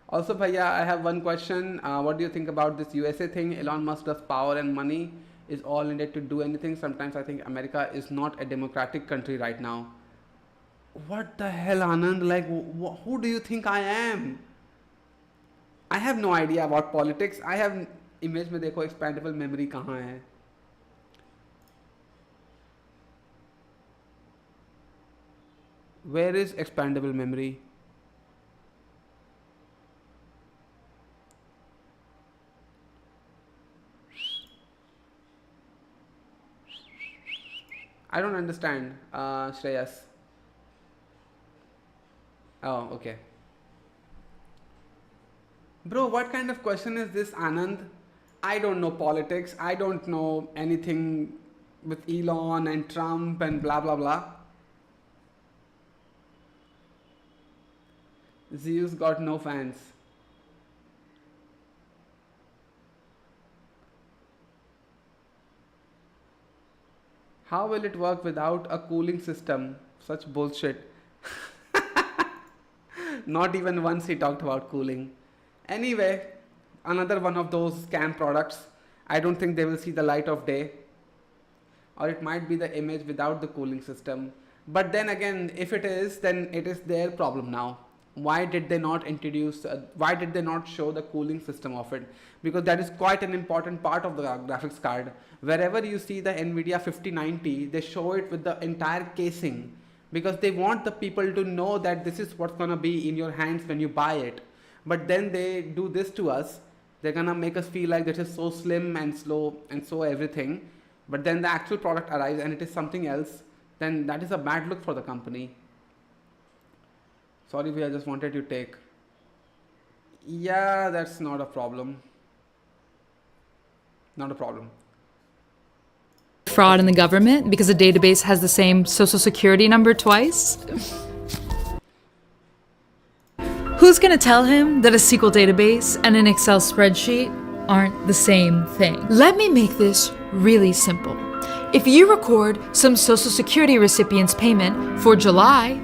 Speaker 1: Also, Bhaiya, I have one question. What do you think about this USA thing? Elon Musk does power and money is all needed to do anything. Sometimes I think America is not a democratic country right now. What the hell, Anand? Like, who do you think I am? I have no idea about politics. I have image में देखो expandable memory कहाँ है? Where is expandable memory? I don't understand, Shreyas. Oh, okay. Bro, what kind of question is this, Anand? I don't know politics. I don't know anything with Elon and Trump and blah blah blah. Zeus got no fans. How will it work without a cooling system? Such bullshit. Not even once he talked about cooling. Anyway, another one of those scam products. I don't think they will see the light of day. Or it might be the image without the cooling system. But then again, if it is, then it is their problem now. Why did they not introduce, why did they not show the cooling system of it? Because that is quite an important part of the graphics card. Wherever you see the NVIDIA 5090, they show it with the entire casing, because they want the people to know that this is what's gonna be in your hands when you buy it. But then they do this to us. They're gonna make us feel like this is so slim and slow and so everything. But then the actual product arrives and it is something else. Then that is a bad look for the company. Sorry, I just wanted to take. Yeah, that's not a problem. Not a problem.
Speaker 12: Fraud in the government because the database has the same social security number twice? Who's gonna tell him that a SQL database and an Excel spreadsheet aren't the same thing? Let me make this really simple. If you record some social security recipient's payment for July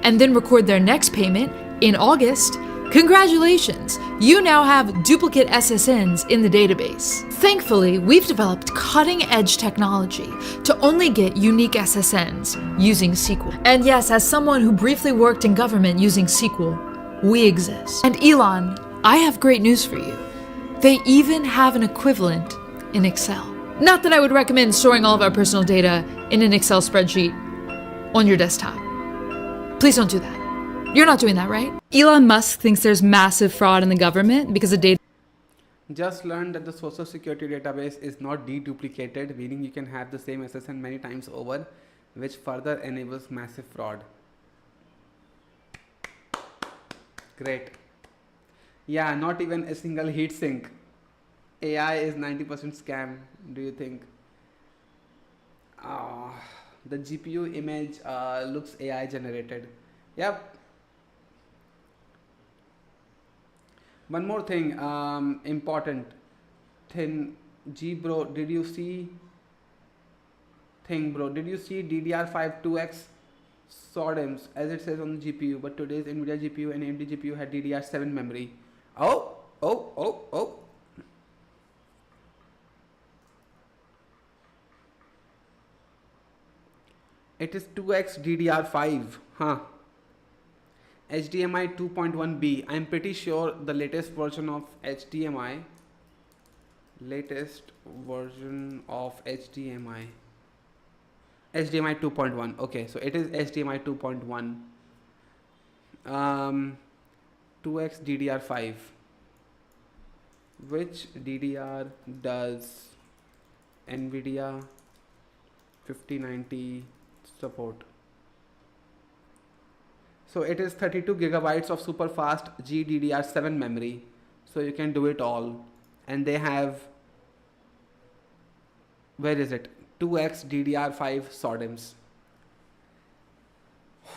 Speaker 12: and then record their next payment in August, congratulations, you now have duplicate SSNs in the database. Thankfully, we've developed cutting-edge technology to only get unique SSNs using SQL. And yes, as someone who briefly worked in government using SQL, we exist. And Elon, I have great news for you. They even have an equivalent in Excel. Not that I would recommend storing all of our personal data in an Excel spreadsheet on your desktop. Please don't do that. You're not doing that, right? Elon Musk thinks there's massive fraud in the government because the data.
Speaker 1: Just learned that the social security database is not deduplicated, meaning you can have the same SSN many times over, which further enables massive fraud. Great. Yeah, not even a single heatsink. AI is 90% scam, do you think? The GPU image looks AI generated. Yep. One more thing, important thing, bro, did you see DDR5 2x SODIMMs as it says on the GPU, but today's NVIDIA GPU and AMD GPU had DDR7 memory. Oh. It is 2x DDR5, huh? HDMI 2.1b. I'm pretty sure the latest version of HDMI. HDMI 2.1. Okay, so it is HDMI 2.1. 2x DDR5. Which DDR does NVIDIA 5090 support? So it is 32 gigabytes of super fast GDDR7 memory, so you can do it all. And they have, where is it, 2x DDR5 SODIMMs.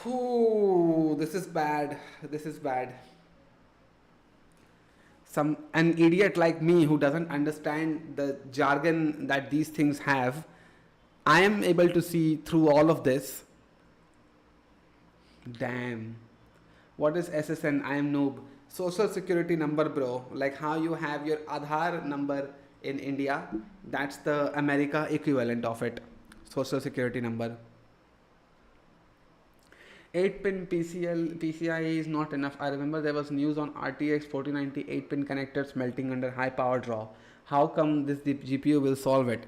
Speaker 1: Ooh, this is bad. An idiot like me who doesn't understand the jargon that these things have, I am able to see through all of this. Damn. What is SSN? I am noob. Social security number, bro. Like how you have your Aadhaar number in India, that's the America equivalent of it. Social security number. 8-pin PCIe is not enough. I remember there was news on RTX 4090 8-pin connectors melting under high power draw. How come this GPU will solve it?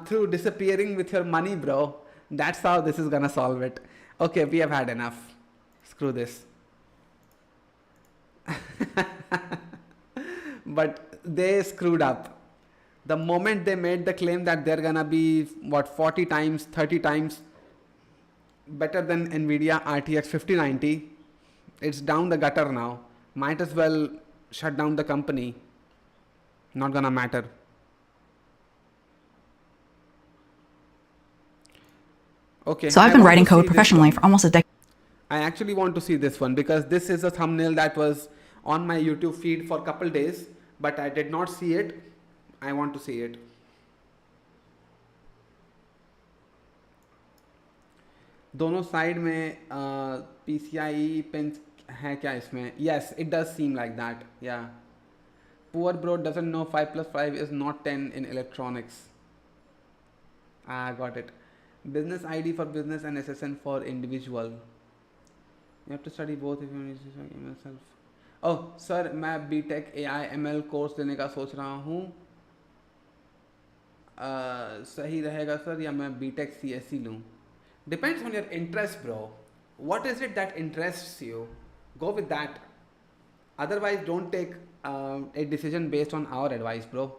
Speaker 1: Through disappearing with your money, bro. That's how this is gonna solve it. Okay, we have had enough. Screw this. But they screwed up. The moment they made the claim that they're gonna be 40 times, 30 times better than NVIDIA RTX 5090, it's down the gutter now. Might as well shut down the company. Not gonna matter. Okay.
Speaker 13: So I've been writing code professionally for almost a decade.
Speaker 1: I actually want to see this one because this is a thumbnail that was on my YouTube feed for a couple days, but I did not see it. I want to see it. दोनों side में PCIe pin है क्या इसमें? Yes, it does seem like that. Yeah. Poor bro doesn't know 5 plus 5 is not 10 in electronics. Ah, got it. Business ID for business and SSN for individual. You have to study both if you need to study myself. Oh, sir, मैं BTech AI ML course लेने का सोच रहा हूँ. सही रहेगा sir या मैं BTech CSE लूँ? Depends on your interest, bro. What is it that interests you? Go with that. Otherwise, don't take a decision based on our advice, bro.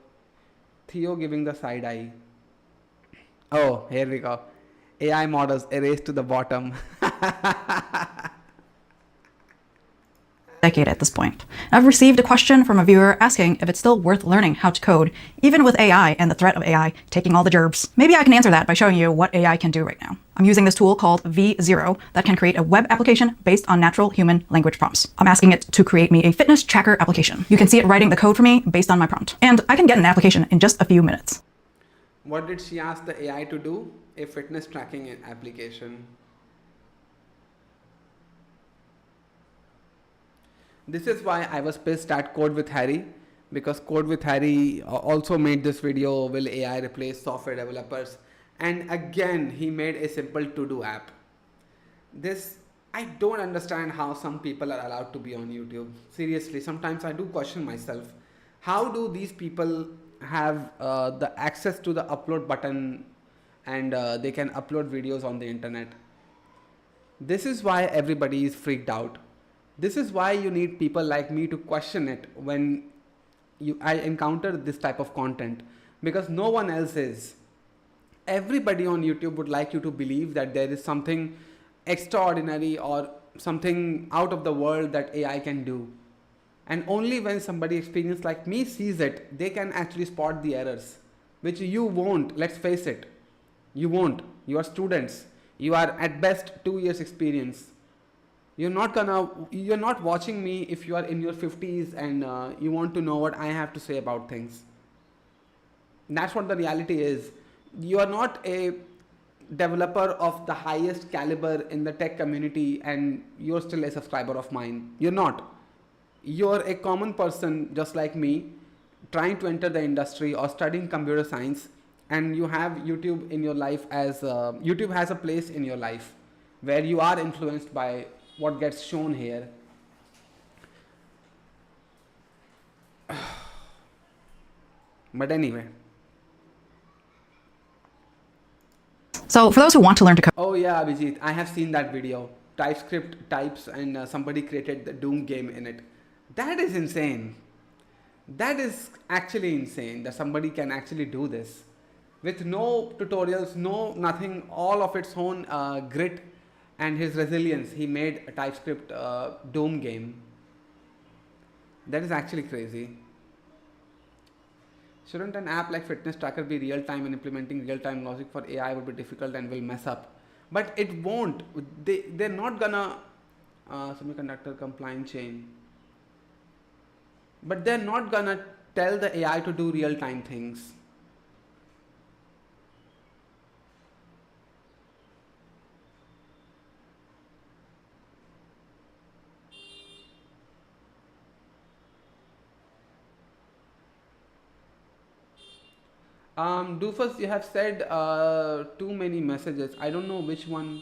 Speaker 1: Theo giving the side eye. Oh, here we go. AI models erased to the bottom.
Speaker 13: Decade at this point. I've received a question from a viewer asking if it's still worth learning how to code, even with AI and the threat of AI taking all the gerbs. Maybe I can answer that by showing you what AI can do right now. I'm using this tool called V0 that can create a web application based on natural human language prompts. I'm asking it to create me a fitness tracker application. You can see it writing the code for me based on my prompt. And I can get an application in just a few minutes.
Speaker 1: What did she ask the AI to do? A fitness tracking application. This is why I was pissed at Code with Harry, because Code with Harry also made this video, will AI replace software developers? And again, he made a simple to-do app. This, I don't understand how some people are allowed to be on YouTube. Seriously, sometimes I do question myself. How do these people have the access to the upload button and they can upload videos on the internet? This is why everybody is freaked out. This is why you need people like me to question it when I encounter this type of content, because no one else is. Everybody on YouTube would like you to believe that there is something extraordinary or something out of the world that AI can do. And only when somebody experienced like me sees it, they can actually spot the errors, which you won't. Let's face it. You won't. You are students. You are at best 2 years experience. You're not watching me if you are in your 50s and you want to know what I have to say about things. That's what the reality is. You are not a developer of the highest caliber in the tech community and you're still a subscriber of mine. You're not. You're a common person just like me, trying to enter the industry or studying computer science, and you have YouTube in your life as YouTube has a place in your life where you are influenced by what gets shown here. But anyway.
Speaker 13: So for those who want to learn to code.
Speaker 1: Oh yeah, Abhijit, I have seen that video. TypeScript types and somebody created the Doom game in it. That is insane. That is actually insane that somebody can actually do this. With no tutorials, no nothing, all of its own grit and his resilience, he made a TypeScript Doom game. That is actually crazy. Shouldn't an app like Fitness Tracker be real-time, and implementing real-time logic for AI would be difficult and will mess up? But it won't. They're not gonna semiconductor compliant chain. But they're not gonna tell the AI to do real-time things. Doofus, you have said too many messages. I don't know which one.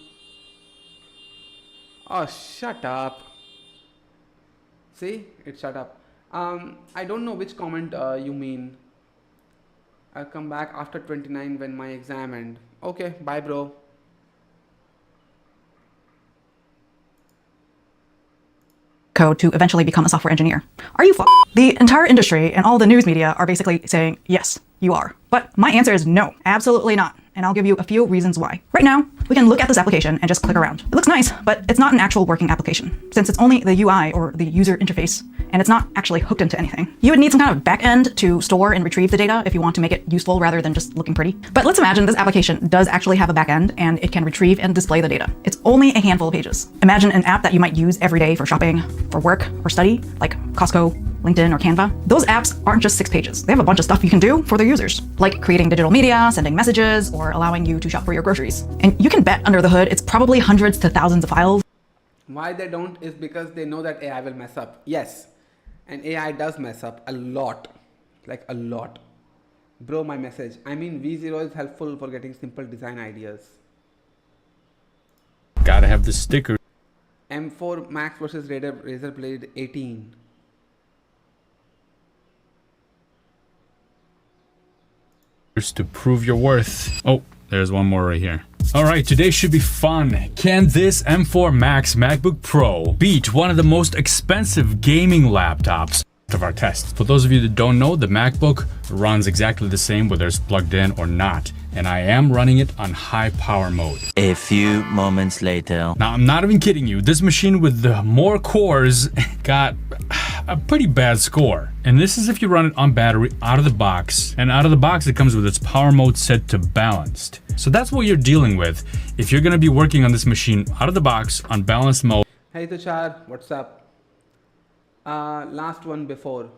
Speaker 1: Oh, shut up. See, it shut up. I don't know which comment you mean. I'll come back after 29 when my exam ends. Okay, bye bro.
Speaker 13: Code to eventually become a software engineer. Are you The entire industry and all the news media are basically saying, yes, you are. But my answer is no, absolutely not. And I'll give you a few reasons why. Right now, we can look at this application and just click around. It looks nice, but it's not an actual working application, since it's only the UI or the user interface, and it's not actually hooked into anything. You would need some kind of backend to store and retrieve the data if you want to make it useful rather than just looking pretty. But let's imagine this application does actually have a backend and it can retrieve and display the data. It's only a handful of pages. Imagine an app that you might use every day for shopping, for work, or study, like Costco, LinkedIn, or Canva. Those apps aren't just 6 pages. They have a bunch of stuff you can do for their users, like creating digital media, sending messages, or allowing you to shop for your groceries. And you can bet under the hood, it's probably hundreds to thousands of files.
Speaker 1: Why they don't is because they know that AI will mess up. Yes, and AI does mess up a lot, like a lot. Bro, my message. I mean, V0 is helpful for getting simple design ideas.
Speaker 14: Gotta have the sticker.
Speaker 1: M4 Max versus Razer Blade 18.
Speaker 14: To prove your worth. Oh, there's one more right here. All right, today should be fun. Can this M4 Max MacBook Pro beat one of the most expensive gaming laptops of our test? For those of you that don't know, the MacBook runs exactly the same whether it's plugged in or not. And I am running it on high power mode.
Speaker 15: A few moments later.
Speaker 14: Now, I'm not even kidding you. This machine with the more cores got a pretty bad score. And this is if you run it on battery out of the box. And out of the box, it comes with its power mode set to balanced. So that's what you're dealing with if you're gonna be working on this machine out of the box on balanced mode.
Speaker 1: Hey Tushar, what's up? Last one before.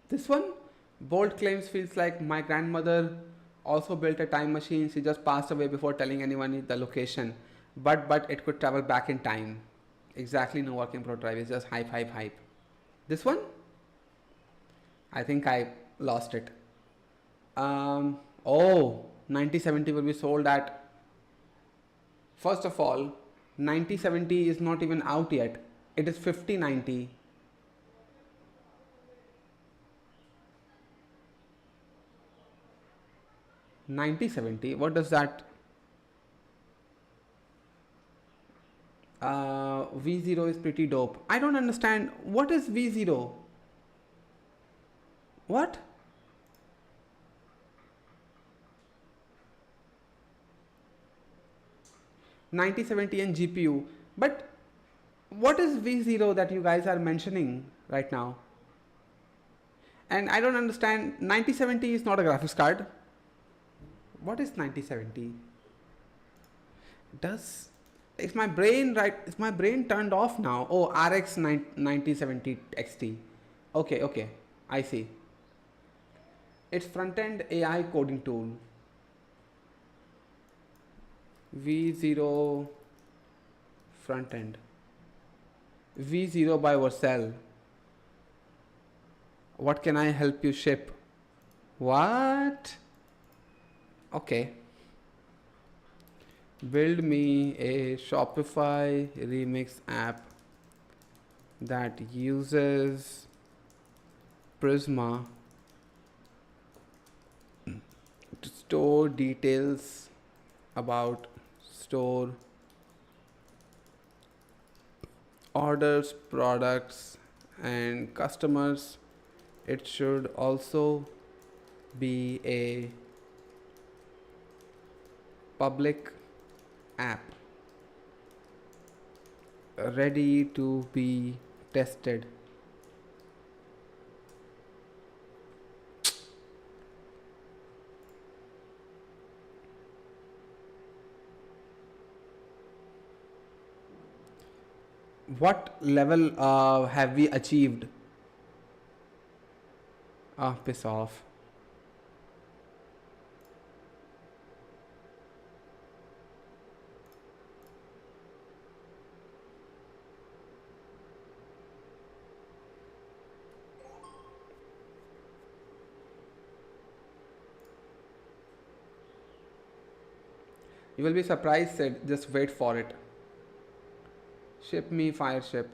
Speaker 1: This one, Bolt claims feels like my grandmother also built a time machine. She just passed away before telling anyone the location. But it could travel back in time. Exactly, no working prototype. It's just hype. This one, I think I lost it. Oh, 9070 will be sold at. First of all, 9070 is not even out yet. It is 5090. $9070, what does that? V0 is pretty dope. I don't understand. What is V0? What? $9070 and GPU. But what is V0 that you guys are mentioning right now? And I don't understand. 9070 is not a graphics card. What is 9070? Is my brain right? Is my brain turned off now? Oh, RX 9070 XT. Okay, I see. It's front-end AI coding tool. V0 front-end. V0 by Vercel. What can I help you ship? What? Okay. Build me a Shopify Remix app that uses Prisma to store details about store orders, products, and customers. It should also be a public app ready to be tested. What level have we achieved? Piss off. You will be surprised, Sid. Just wait for it. Ship me Fireship.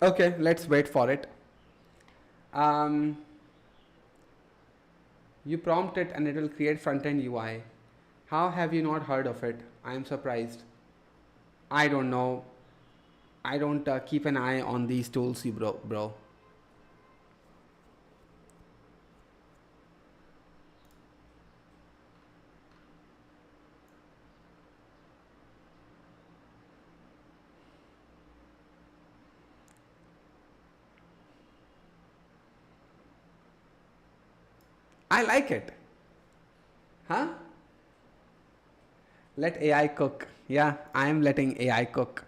Speaker 1: Okay, let's wait for it. You prompt it and it will create front-end UI. How have you not heard of it? I am surprised. I don't know. I don't keep an eye on these tools, bro. I like it. Huh? Let AI cook. Yeah, I am letting AI cook.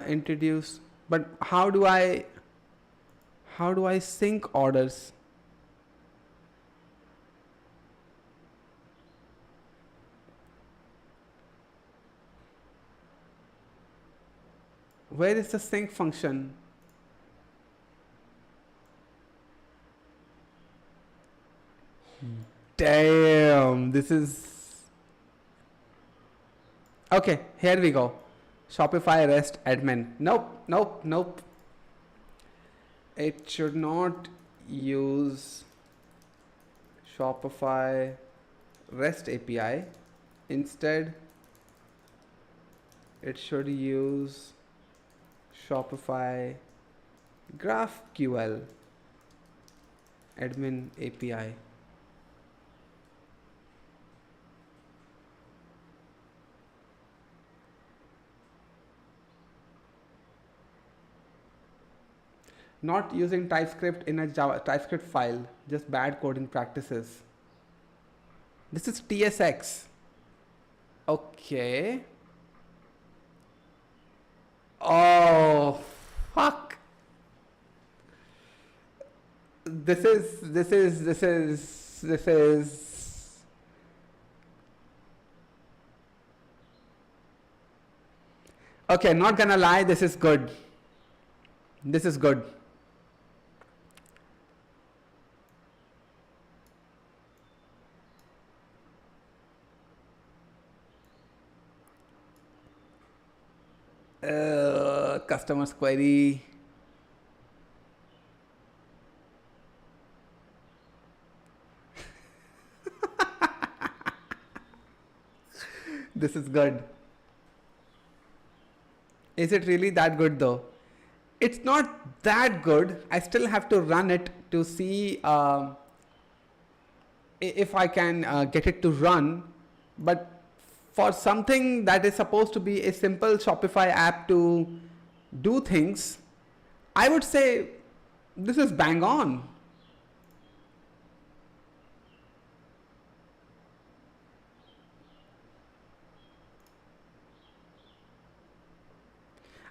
Speaker 1: Introduce, but how do I sync orders? Where is the sync function? Damn, this is okay. Here we go. Shopify REST admin. Nope. It should not use Shopify REST API. Instead, it should use Shopify GraphQL admin API. Not using TypeScript in a TypeScript file, just bad coding practices. This is TSX. Okay. Oh, fuck. This is. Okay, not gonna lie, this is good. This is good. Customer's query. This is good. Is it really that good though? It's not that good. I still have to run it to see if I can get it to run. But for something that is supposed to be a simple Shopify app to do things, I would say this is bang on.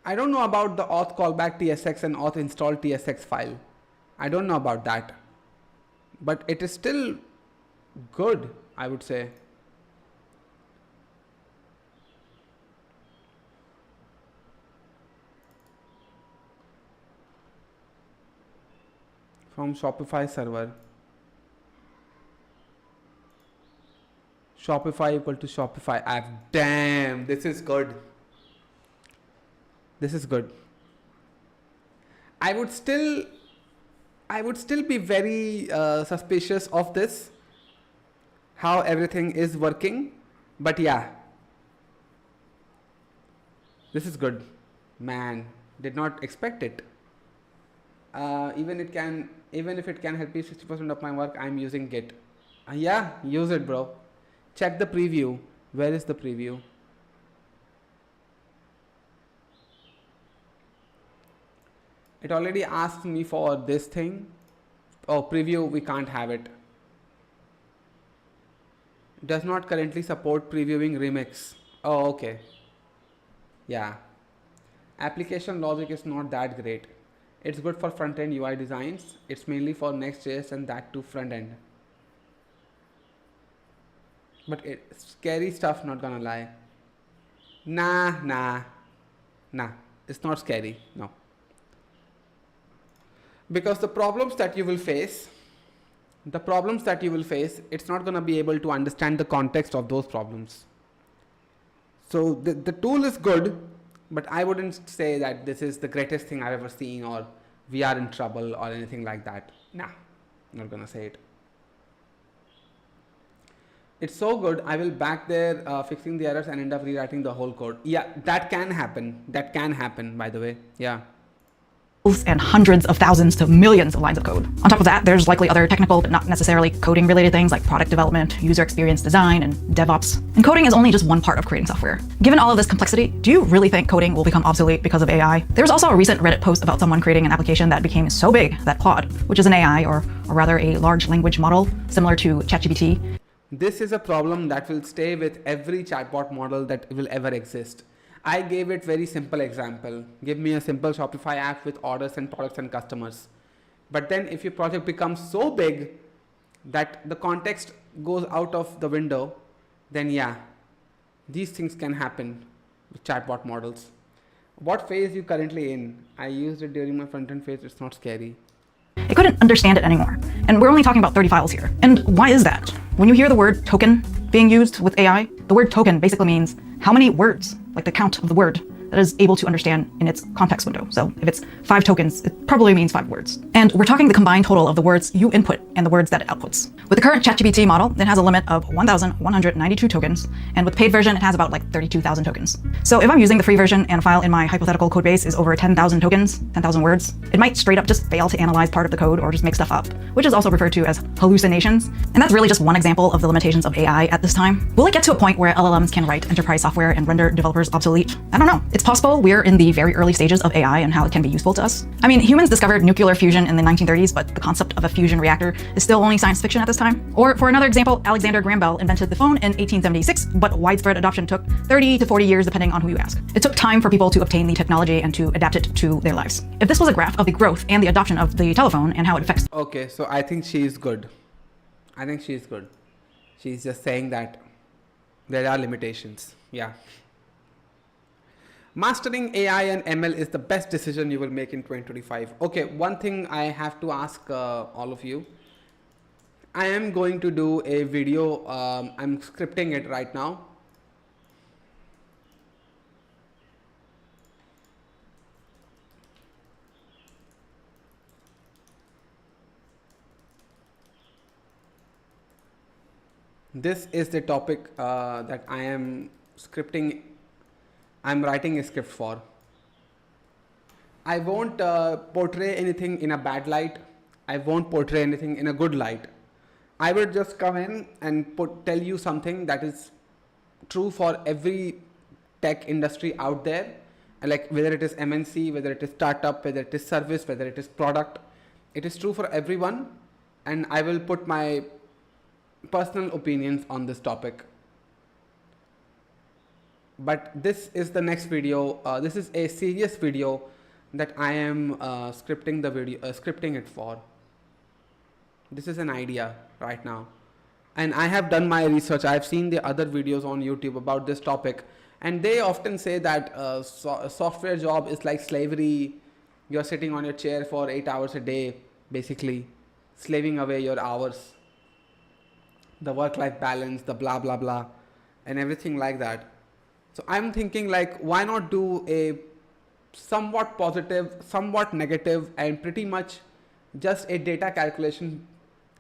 Speaker 1: I don't know about the auth callback TSX and auth install TSX file. I don't know about that. But it is still good, I would say. From Shopify server. Shopify equal to Shopify app. Damn, this is good. This is good. I would still be very suspicious of this, how everything is working, but yeah, this is good. Man, did not expect it. Even if it can help me 60% of my work, I'm using Git. Yeah, use it, bro. Check the preview. Where is the preview? It already asked me for this thing. Oh, preview, we can't have it. Does not currently support previewing Remix. Oh, okay. Yeah. Application logic is not that great. It's good for front-end UI designs. It's mainly for Next.js and that too front-end. But it's scary stuff, not gonna lie. Nah. It's not scary, no. Because the problems that you will face the problems that you will face, it's not going to be able to understand the context of those problems. So the tool is good, but I wouldn't say that this is the greatest thing I've ever seen, or we are in trouble, or anything like that. Nah, I'm not going to say it. It's so good, I will back there fixing the errors and end up rewriting the whole code. Yeah, that can happen. That can happen, by the way. Yeah.
Speaker 13: And hundreds of thousands to millions of lines of code. On top of that, there's likely other technical but not necessarily coding related things like product development, user experience design, and DevOps. And coding is only just one part of creating software. Given all of this complexity, do you really think coding will become obsolete because of AI? There was also a recent Reddit post about someone creating an application that became so big that Claude, which is an AI or rather a large language model similar to ChatGPT.
Speaker 1: This is a problem that will stay with every chatbot model that will ever exist. I gave it very simple example. Give me a simple Shopify app with orders and products and customers. But then if your project becomes so big that the context goes out of the window, then yeah, these things can happen with chatbot models. What phase you currently in? I used it during my front-end phase. It's not scary.
Speaker 13: It couldn't understand it anymore. And we're only talking about 30 files here. And why is that? When you hear the word token being used with AI, the word token basically means how many words, like the count of the word, that is able to understand in its context window. So if it's 5 tokens, it probably means 5 words. And we're talking the combined total of the words you input and the words that it outputs. With the current ChatGPT model, it has a limit of 1,192 tokens, and with the paid version, it has about like 32,000 tokens. So if I'm using the free version and a file in my hypothetical code base is over 10,000 tokens, 10,000 words, it might straight up just fail to analyze part of the code or just make stuff up, which is also referred to as hallucinations. And that's really just one example of the limitations of AI at this time. Will it get to a point where LLMs can write enterprise software and render developers obsolete? I don't know. It's possible we're in the very early stages of AI and how it can be useful to us. I mean, humans discovered nuclear fusion in the 1930s, but the concept of a fusion reactor is still only science fiction at this time. Or for another example, Alexander Graham Bell invented the phone in 1876, but widespread adoption took 30 to 40 years depending on who you ask. It took time for people to obtain the technology and to adapt it to their lives. If this was a graph of the growth and the adoption of the telephone and how it affects...
Speaker 1: Okay, so I think she is good. I think she is good. She's just saying that there are limitations. Yeah. Mastering AI and ML is the best decision you will make in 2025. Okay, one thing I have to ask all of you. I am going to do a video, I'm scripting it right now. This is the topic that I am scripting. I'm writing a script for. I won't portray anything in a bad light. I won't portray anything in a good light. I will just come in and tell you something that is true for every tech industry out there, like whether it is MNC, whether it is startup, whether it is service, whether it is product. It is true for everyone, and I will put my personal opinions on this topic. But this is the next video. This is a serious video that I am scripting the video, scripting it for. This is an idea right now, and I have done my research. I have seen the other videos on YouTube about this topic, and they often say that a software job is like slavery. You're sitting on your chair for 8 hours a day, basically slaving away your hours. The work-life balance, the blah blah blah, and everything like that. So I'm thinking, like, why not do a somewhat positive, somewhat negative, and pretty much just a data calculation,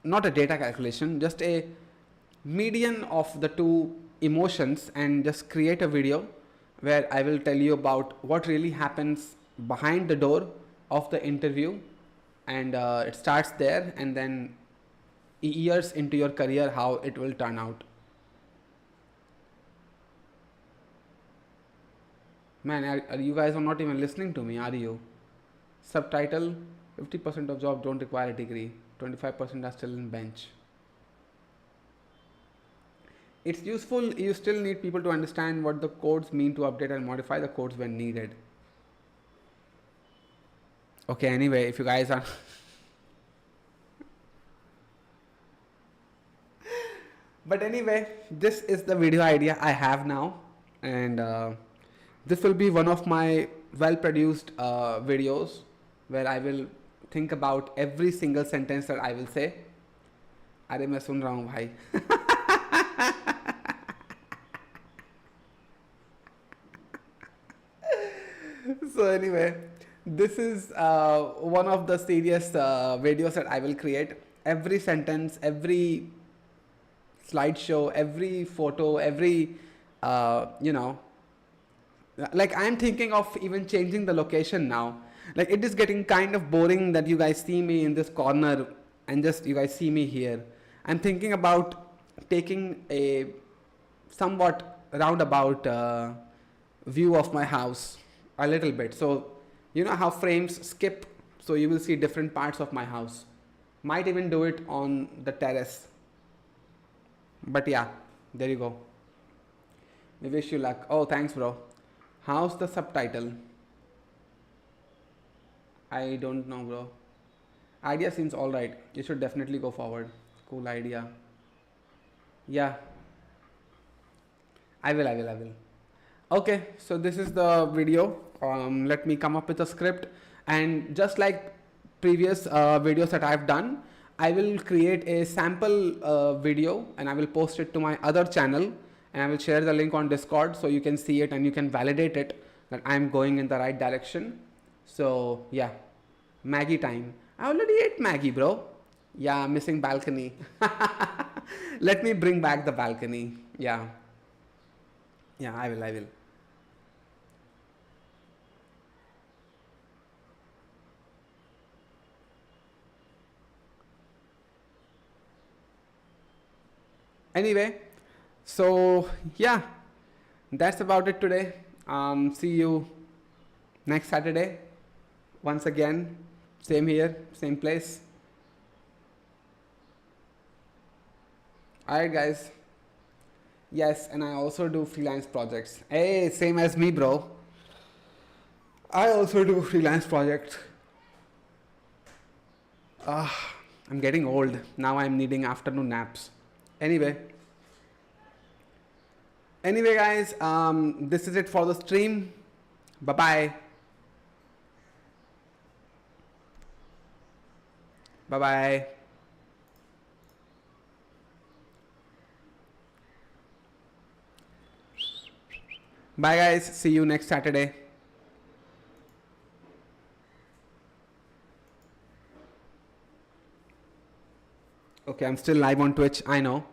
Speaker 1: not a data calculation, just a median of the two emotions, and just create a video where I will tell you about what really happens behind the door of the interview, and it starts there, and then years into your career, how it will turn out. Man, you guys are not even listening to me, are you? Subtitle, 50% of jobs don't require a degree, 25% are still in bench. It's useful, you still need people to understand what the codes mean to update and modify the codes when needed. Okay, anyway, if you guys are... But anyway, this is the video idea I have now, and this will be one of my well-produced videos where I will think about every single sentence that I will say, अरे मैं सुन रहा हूँ भाई. So anyway, this is one of the serious videos that I will create. Every sentence, every slideshow, every photo, every like I'm thinking of even changing the location now. Like it is getting kind of boring that you guys see me in this corner and just you guys see me here. I'm thinking about taking a somewhat roundabout view of my house a little bit. So you know how frames skip, so you will see different parts of my house. Might even do it on the terrace. But yeah, there you go. We wish you luck. Oh, thanks bro. How's the subtitle? I don't know bro. Idea seems alright. You should definitely go forward. Cool idea. Yeah. I will. Okay, so this is the video. Let me come up with a script, and just like previous videos that I've done, I will create a sample video and I will post it to my other channel, and I will share the link on Discord so you can see it and you can validate it that I'm going in the right direction. So yeah, Maggie time. I already ate Maggie, bro. Yeah, missing balcony. Let me bring back the balcony. Yeah, I will. Anyway, so yeah, that's about it today. See you next Saturday. Once again, same here, same place. Alright guys. Yes, and I also do freelance projects. Hey, same as me bro. I also do freelance projects. I'm getting old. Now I'm needing afternoon naps. Anyway guys, this is it for the stream. Bye bye. Bye guys, see you next Saturday. Okay, I'm still live on Twitch, I know.